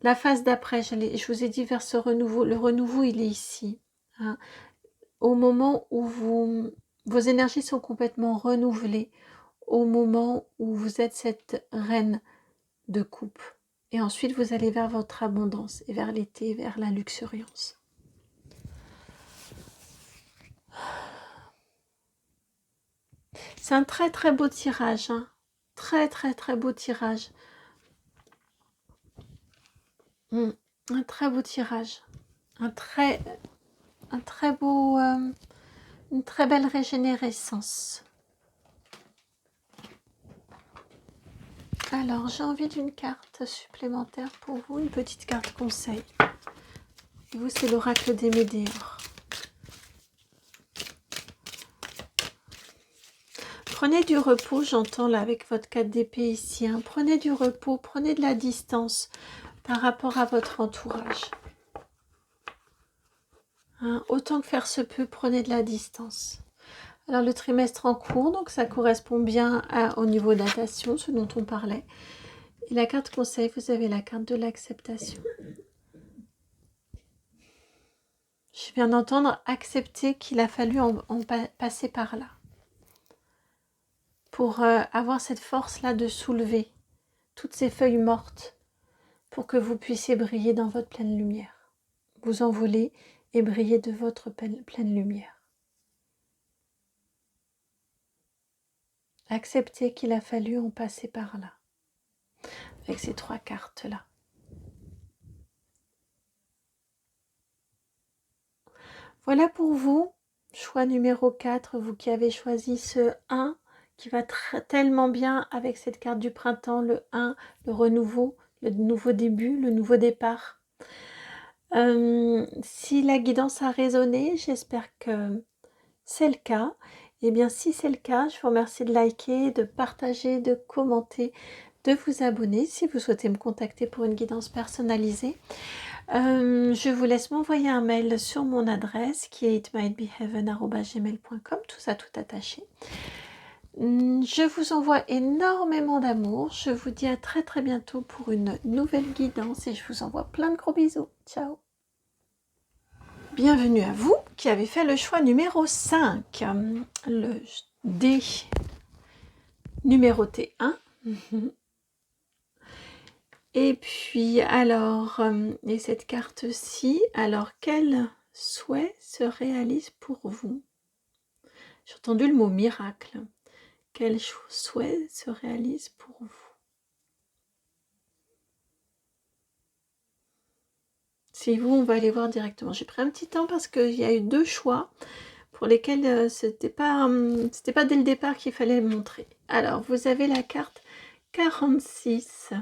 la phase d'après, je vous ai dit vers ce renouveau. Le renouveau, il est ici. Hein. Au moment où vos énergies sont complètement renouvelées, au moment où vous êtes cette reine de coupe. Et ensuite, vous allez vers votre abondance et vers l'été, vers la luxuriance. C'est un très très beau tirage, hein. Très très très beau tirage. Un très beau tirage. Un très beau, une très belle régénérescence. Alors, j'ai envie d'une carte supplémentaire pour vous, une petite carte conseil. Et vous, c'est l'oracle des Médéors. Prenez du repos, j'entends là avec votre 4 d'épée ici. Hein. Prenez du repos, prenez de la distance par rapport à votre entourage. Hein, autant que faire se peut, prenez de la distance. Alors le trimestre en cours, donc ça correspond bien au niveau natation, ce dont on parlait. Et la carte conseil, vous avez la carte de l'acceptation. Je viens d'entendre accepter qu'il a fallu passer par là. Pour avoir cette force-là de soulever toutes ces feuilles mortes pour que vous puissiez briller dans votre pleine lumière. Vous envoler et briller de votre pleine lumière. Acceptez qu'il a fallu en passer par là. Avec ces 3 cartes-là. Voilà pour vous, choix numéro 4, vous qui avez choisi ce 1 qui va tellement bien avec cette carte du printemps, le 1, le renouveau, le nouveau début, le nouveau départ. Si la guidance a résonné, j'espère que c'est le cas. Et bien si c'est le cas, je vous remercie de liker, de partager, de commenter, de vous abonner si vous souhaitez me contacter pour une guidance personnalisée. Je vous laisse m'envoyer un mail sur mon adresse qui est itmightbeheaven@gmail.com, tout ça tout attaché. Je vous envoie énormément d'amour. Je vous dis à très très bientôt pour une nouvelle guidance et je vous envoie plein de gros bisous. Ciao. Bienvenue à vous qui avez fait le choix numéro 5, le dé numéroté 1. Et puis alors, et cette carte-ci, alors quel souhait se réalise pour vous? J'ai entendu le mot miracle. Quel souhait se réalise pour vous? Si vous, on va aller voir directement. J'ai pris un petit temps parce qu'il y a eu 2 choix pour lesquels c'était pas dès le départ qu'il fallait montrer. Alors, vous avez la carte 46.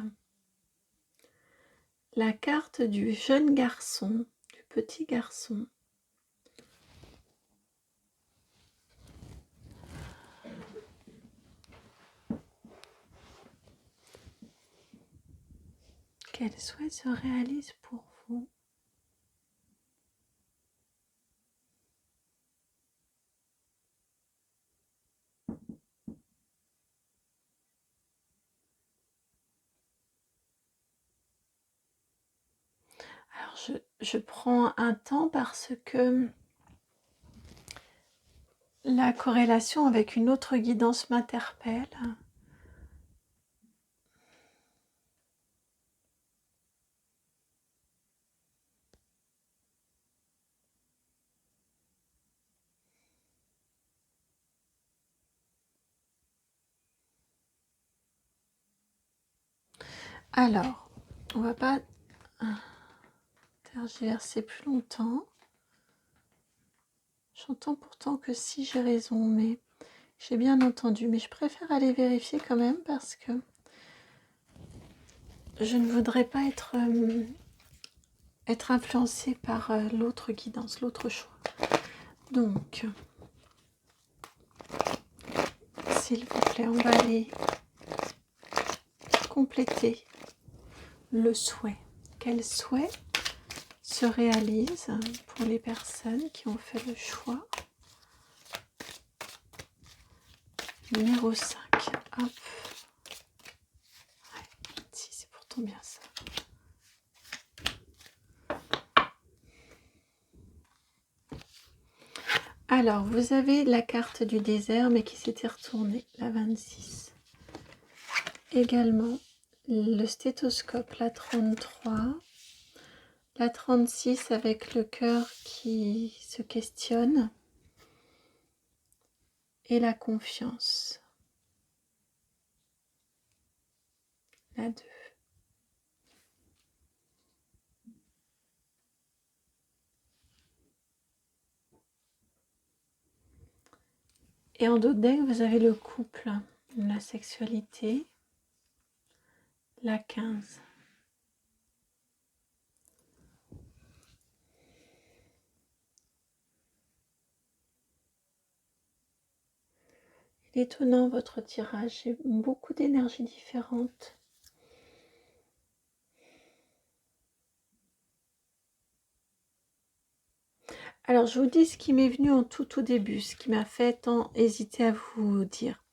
La carte du jeune garçon, du petit garçon. Quel souhait se réalise pour vous? Alors je prends un temps parce que la corrélation avec une autre guidance m'interpelle. Alors, on va pas tergiverser plus longtemps. J'entends pourtant que si j'ai raison, mais j'ai bien entendu. Mais je préfère aller vérifier quand même parce que je ne voudrais pas être influencée par l'autre guidance, l'autre choix. Donc, s'il vous plaît, on va aller compléter le souhait. Quel souhait se réalise pour les personnes qui ont fait le choix numéro 5. Hop. Ouais, si, c'est pourtant bien ça. Alors, vous avez la carte du désert, mais qui s'était retournée, la 26. Également, le stéthoscope, la 33. La 36 avec le cœur qui se questionne. et la confiance. La 2. Et en dos de deck, vous avez le couple, la sexualité, la 15. Il est étonnant votre tirage, j'ai beaucoup d'énergies différentes. Alors je vous dis ce qui m'est venu en tout au début, ce qui m'a fait tant hésiter à vous dire.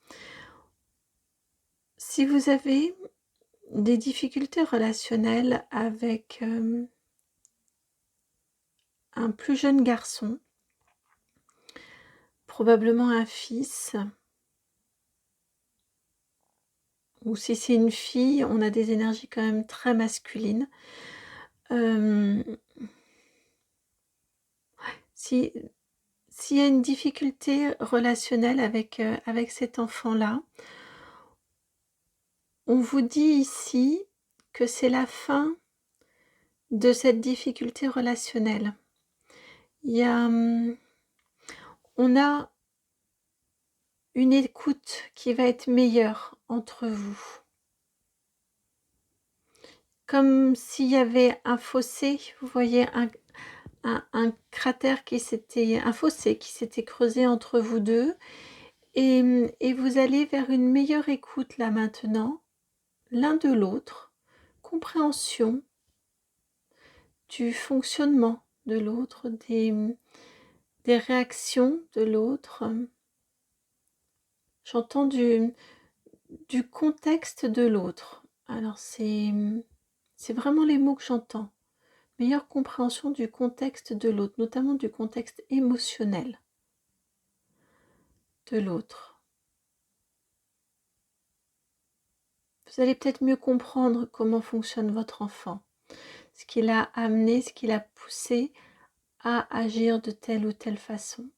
Si vous avez des difficultés relationnelles avec un plus jeune garçon, probablement un fils, ou si c'est une fille, on a des énergies quand même très masculines. S'il y a une difficulté relationnelle avec cet enfant-là, on vous dit ici que c'est la fin de cette difficulté relationnelle. On a une écoute qui va être meilleure entre vous. Comme s'il y avait un fossé, vous voyez un cratère un fossé qui s'était creusé entre vous deux, et vous allez vers une meilleure écoute là maintenant, l'un de l'autre, compréhension du fonctionnement de l'autre, des réactions de l'autre. J'entends du contexte de l'autre. Alors c'est vraiment les mots que j'entends. Meilleure compréhension du contexte de l'autre, notamment du contexte émotionnel de l'autre. Vous allez peut-être mieux comprendre comment fonctionne votre enfant, ce qui l'a amené, ce qui l'a poussé à agir de telle ou telle façon.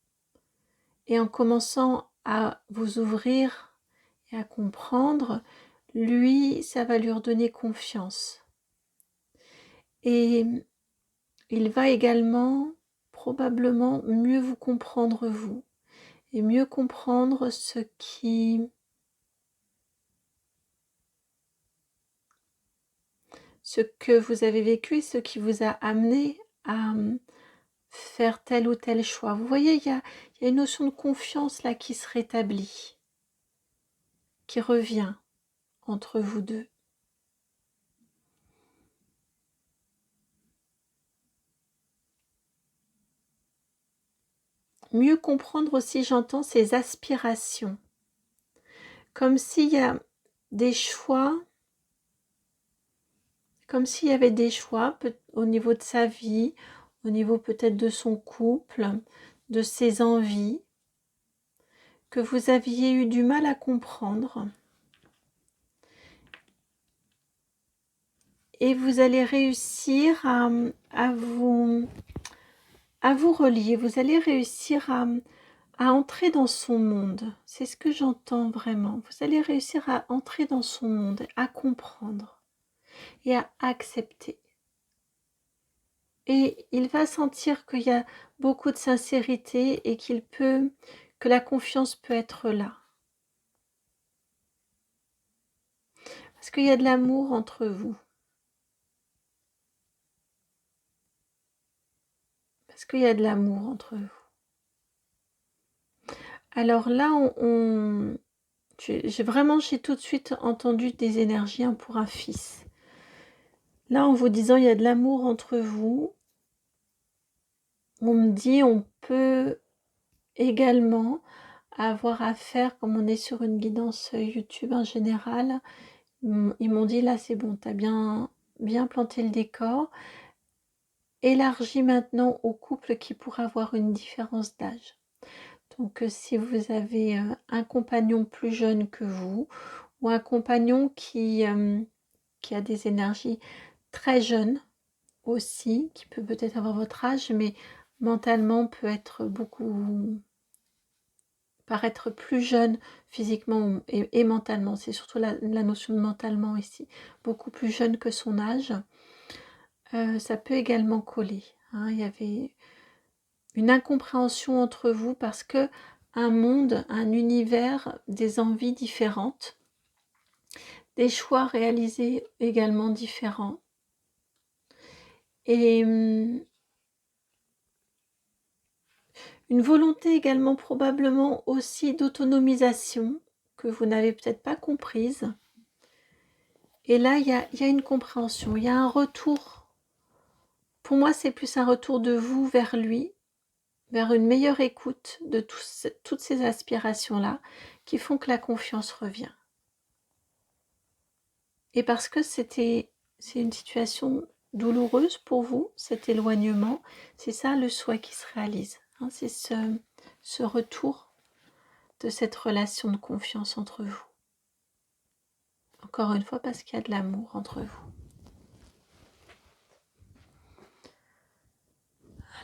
Et en commençant à vous ouvrir et à comprendre, lui, ça va lui redonner confiance. Et il va également probablement mieux vous comprendre vous, et mieux comprendre ce que vous avez vécu et ce qui vous a amené à faire tel ou tel choix. Vous voyez, il y a une notion de confiance là qui se rétablit, qui revient entre vous deux. Mieux comprendre aussi, j'entends, ses aspirations. Comme s'il y a des choix, comme s'il y avait des choix au niveau de sa vie, au niveau peut-être de son couple, de ses envies, que vous aviez eu du mal à comprendre. Et vous allez réussir à vous relier, vous allez réussir à entrer dans son monde. C'est ce que j'entends vraiment. Vous allez réussir à entrer dans son monde, à comprendre et à accepter. Et il va sentir qu'il y a beaucoup de sincérité et que la confiance peut être là. Parce qu'il y a de l'amour entre vous. Parce qu'il y a de l'amour entre vous. Alors là, j'ai tout de suite entendu des énergies pour un fils. Là, en vous disant, il y a de l'amour entre vous, on me dit, on peut également avoir affaire, comme on est sur une guidance YouTube en général, ils m'ont dit, là, c'est bon, tu as bien planté le décor. Élargi maintenant au couple qui pourra avoir une différence d'âge. Donc, si vous avez un compagnon plus jeune que vous, ou un compagnon qui a des énergies très jeunes aussi, qui peut peut-être avoir votre âge, mais mentalement peut être beaucoup paraître plus jeune physiquement et mentalement. C'est surtout la notion de mentalement ici. Beaucoup plus jeune que son âge. Ça peut également coller. Hein. Il y avait une incompréhension entre vous parce que un monde, un univers, des envies différentes, des choix réalisés également différents. Et une volonté également probablement aussi d'autonomisation que vous n'avez peut-être pas comprise. Et là, il y a une compréhension, il y a un retour. Pour moi, c'est plus un retour de vous vers lui, vers une meilleure écoute de toutes ces aspirations-là qui font que la confiance revient. Et parce que c'est une situation douloureuse pour vous, cet éloignement, c'est ça le souhait qui se réalise. Hein, c'est ce retour de cette relation de confiance entre vous. Encore une fois, parce qu'il y a de l'amour entre vous.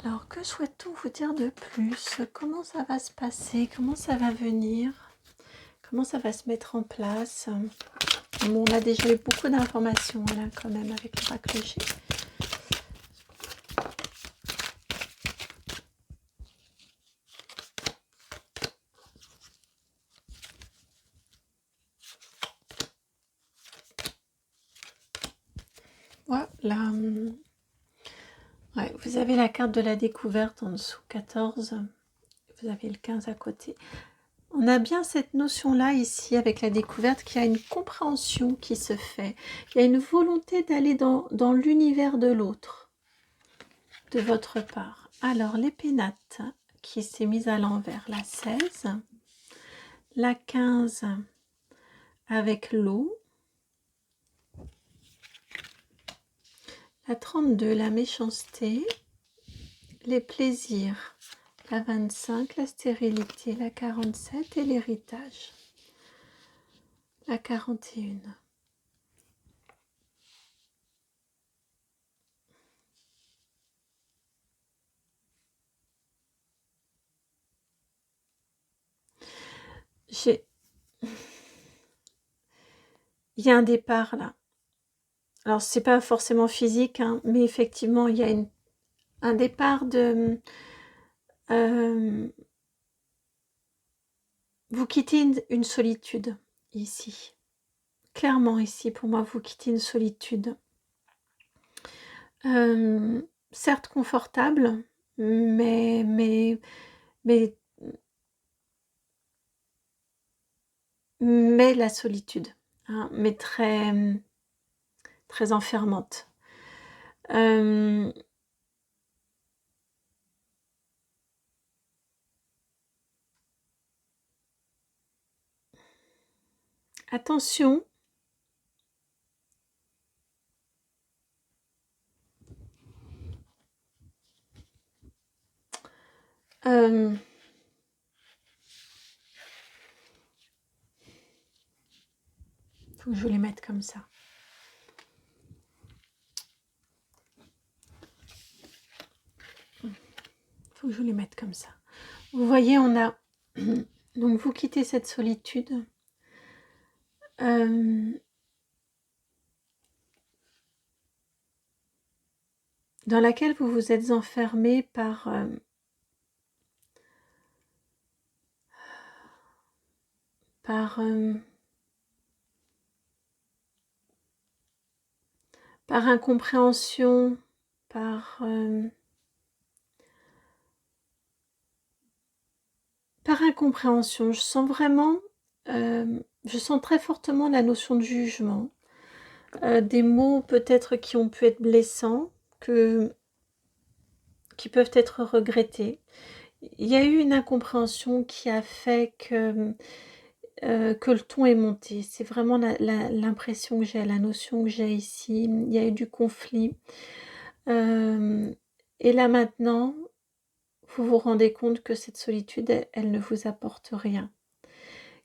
Alors, que souhaite-t-on vous dire de plus? Comment ça va se passer? Comment ça va venir? Comment ça va se mettre en place? Bon, on a déjà eu beaucoup d'informations là quand même avec l'oracle G. Voilà. Ouais, vous avez la carte de la découverte en dessous, 14. Vous avez le 15 à côté. On a bien cette notion-là ici avec la découverte qu'il y a une compréhension qui se fait. Il y a une volonté d'aller dans l'univers de l'autre, de votre part. Alors, l'épénate qui s'est mise à l'envers, la 16. La 15 avec l'eau. La 32, la méchanceté. Les plaisirs. La 25, la stérilité. La 47 et l'héritage. La 41. Il y a un départ là. Alors, c'est pas forcément physique, hein, mais effectivement, il y a un départ de... vous quittez une solitude ici. Clairement ici, pour moi, vous quittez une solitude. Certes confortable, mais la solitude, hein, mais très enfermante. Attention, faut que je les mette comme ça. Faut que je les mette comme ça. Vous voyez, on a... Donc, vous quittez cette solitude. Dans laquelle vous vous êtes enfermé par... par incompréhension, par incompréhension. Je sens vraiment, je sens très fortement la notion de jugement, des mots peut-être qui ont pu être blessants, qui peuvent être regrettés. Il y a eu une incompréhension qui a fait que le ton est monté. C'est vraiment l'impression que j'ai, la notion que j'ai ici. Il y a eu du conflit. Et là maintenant, vous vous rendez compte que cette solitude, elle ne vous apporte rien,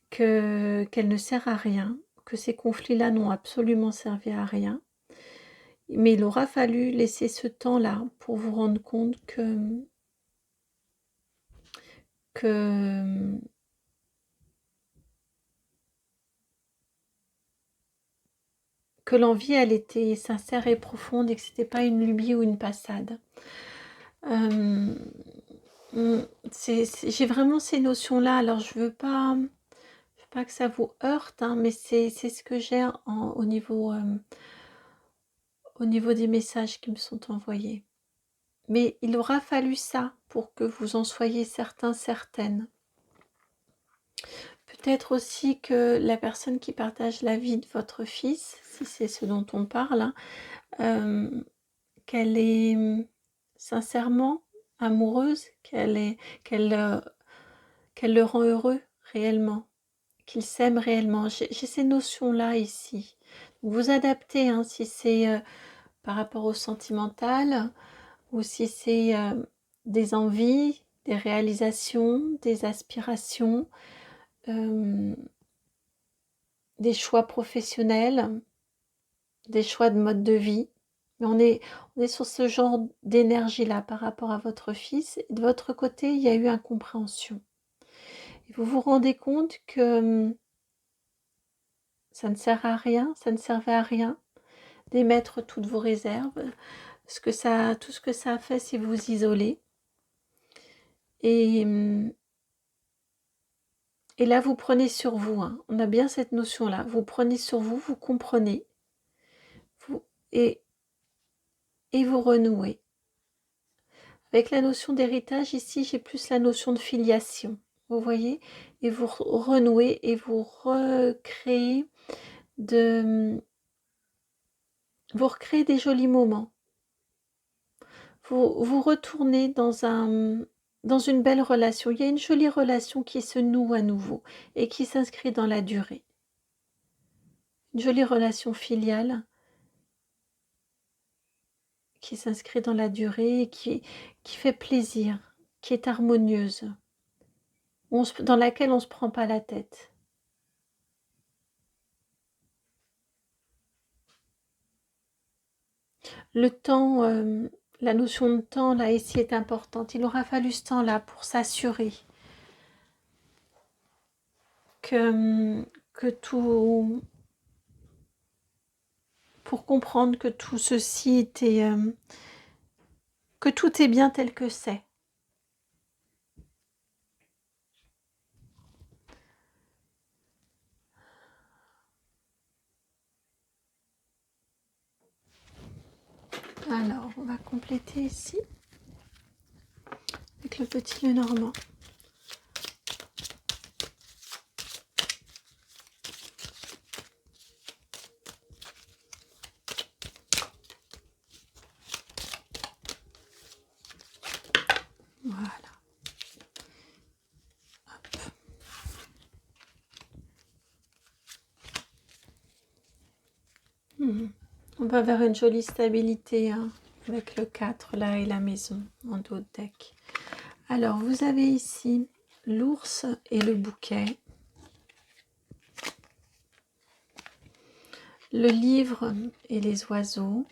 qu'elle ne sert à rien, que ces conflits-là n'ont absolument servi à rien. Mais il aura fallu laisser ce temps-là pour vous rendre compte que que l'envie, elle était sincère et profonde et que c'était pas une lubie ou une passade. J'ai vraiment ces notions-là. Alors, je veux pas que ça vous heurte, hein, mais c'est ce que j'ai au niveau des messages qui me sont envoyés. Mais il aura fallu ça pour que vous en soyez certains, certaines. Peut-être aussi que la personne qui partage la vie de votre fils, si c'est ce dont on parle, hein, qu'elle est sincèrement amoureuse, qu'elle le rend heureux réellement, qu'il s'aime réellement. J'ai ces notions-là ici. Vous adaptez, hein, si c'est par rapport au sentimental ou si c'est des envies, des réalisations, des aspirations, des choix professionnels, des choix de mode de vie. Mais on est sur ce genre d'énergie-là par rapport à votre fils. Et de votre côté, il y a eu incompréhension. Et vous vous rendez compte que ça ne sert à rien, ça ne servait à rien d'émettre toutes vos réserves. Tout ce que ça a fait, c'est vous isoler. Et là, vous prenez sur vous. Hein. On a bien cette notion-là. Vous prenez sur vous, vous comprenez. Et vous renouez. Avec la notion d'héritage, ici, j'ai plus la notion de filiation. Vous voyez? Et vous renouez et vous recréez des jolis moments. Vous retournez dans une belle relation. Il y a une jolie relation qui se noue à nouveau et qui s'inscrit dans la durée. Une jolie relation filiale qui s'inscrit dans la durée et qui fait plaisir, qui est harmonieuse, dans laquelle on ne se prend pas la tête. Le temps, la notion de temps, là, ici, est importante. Il aura fallu ce temps-là pour s'assurer que tout... pour comprendre que tout ceci était... que tout est bien tel que c'est. Alors, on va compléter ici avec le petit Lenormand. Voilà. On va vers une jolie stabilité, hein, avec le 4 là et la maison en dos de deck. Alors, vous avez ici l'ours et le bouquet. Le livre et les oiseaux.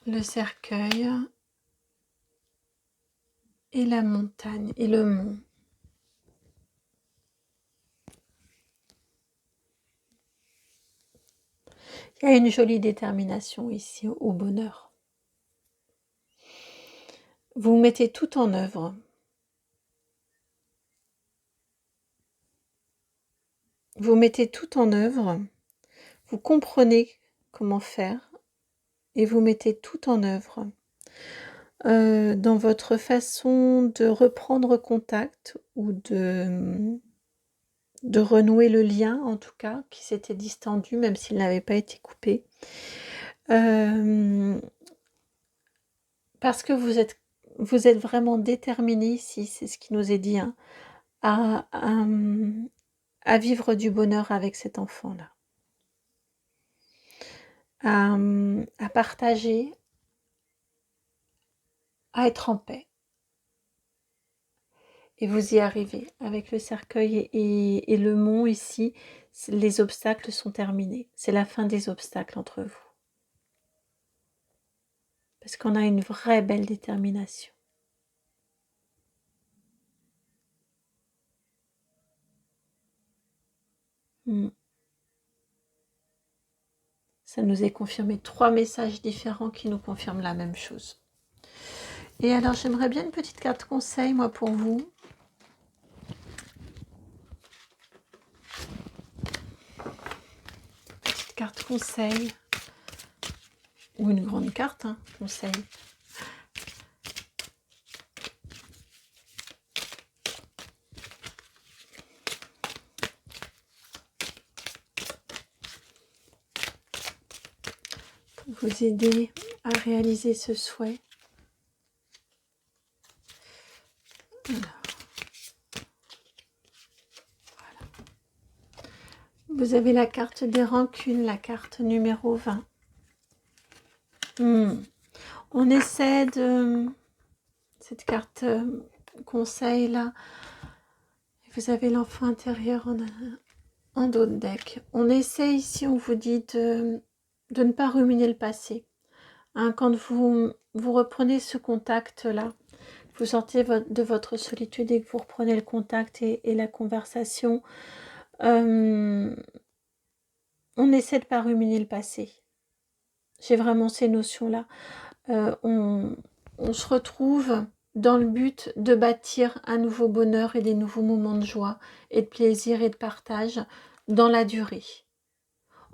Le cercueil et la montagne et le mont. Il y a une jolie détermination ici au bonheur. Vous mettez tout en œuvre. Vous mettez tout en œuvre. Vous comprenez comment faire et vous mettez tout en œuvre. Dans votre façon de reprendre contact ou de renouer le lien, en tout cas, qui s'était distendu, même s'il n'avait pas été coupé. Parce que vous êtes vraiment déterminé ici, c'est ce qui nous est dit, hein, à vivre du bonheur avec cet enfant-là. À partager, à être en paix. Et vous y arrivez. Avec le cercueil et le mont ici, les obstacles sont terminés. C'est la fin des obstacles entre vous. Parce qu'on a une vraie belle détermination. Mm. Ça nous est confirmé 3 messages différents qui nous confirment la même chose. Et alors, j'aimerais bien une petite carte conseil, moi, pour vous. Petite carte conseil. Ou une grande carte, hein, conseil. Pour vous aider à réaliser ce souhait. Alors, voilà. Vous avez la carte des rancunes, la carte numéro 20. On essaie de... Cette carte conseil là. Vous avez l'enfant intérieur en dos de deck. On essaie ici, on vous dit de ne pas ruminer le passé. Hein, quand vous reprenez ce contact là, vous sortez de votre solitude et que vous reprenez le contact et la conversation, on essaie de ne pas ruminer le passé. J'ai vraiment ces notions-là. On se retrouve dans le but de bâtir un nouveau bonheur et des nouveaux moments de joie et de plaisir et de partage dans la durée.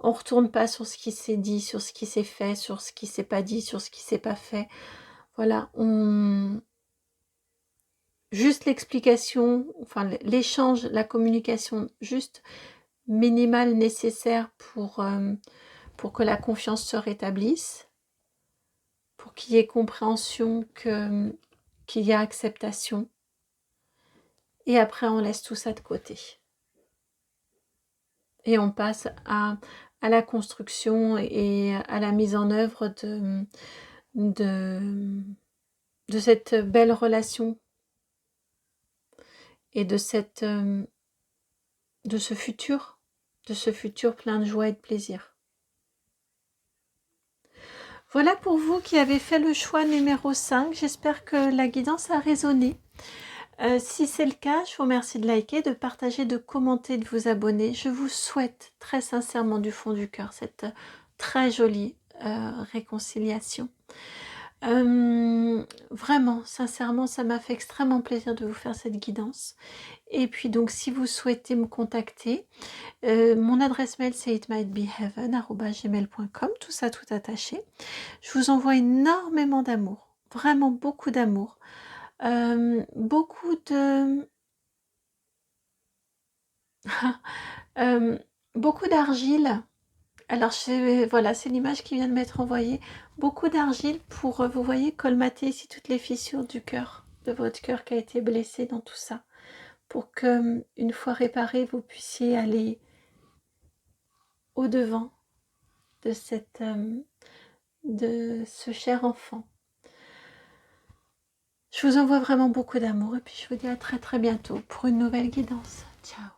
On ne retourne pas sur ce qui s'est dit, sur ce qui s'est fait, sur ce qui ne s'est pas dit, sur ce qui ne s'est pas fait. Voilà, juste l'explication, enfin l'échange, la communication juste minimale nécessaire pour que la confiance se rétablisse, pour qu'il y ait compréhension, qu'il y a acceptation. Et après, on laisse tout ça de côté. Et on passe à la construction et à la mise en œuvre de cette belle relation et de ce futur plein de joie et de plaisir. Voilà pour vous qui avez fait le choix numéro 5. J'espère que la guidance a résonné. Si c'est le cas, je vous remercie de liker, de partager, de commenter, de vous abonner. Je vous souhaite très sincèrement du fond du cœur cette très jolie réconciliation. Vraiment, sincèrement, ça m'a fait extrêmement plaisir de vous faire cette guidance. Et puis donc, si vous souhaitez me contacter, mon adresse mail c'est itmightbeheaven@gmail.com, tout ça tout attaché. Je vous envoie énormément d'amour, vraiment beaucoup d'amour, beaucoup de... beaucoup d'argile. Alors voilà, c'est l'image qui vient de m'être envoyée. Beaucoup d'argile pour, vous voyez, colmater ici toutes les fissures du cœur, de votre cœur qui a été blessé dans tout ça. Pour que, une fois réparé, vous puissiez aller au-devant de de ce cher enfant. Je vous envoie vraiment beaucoup d'amour et puis je vous dis à très très bientôt pour une nouvelle guidance. Ciao.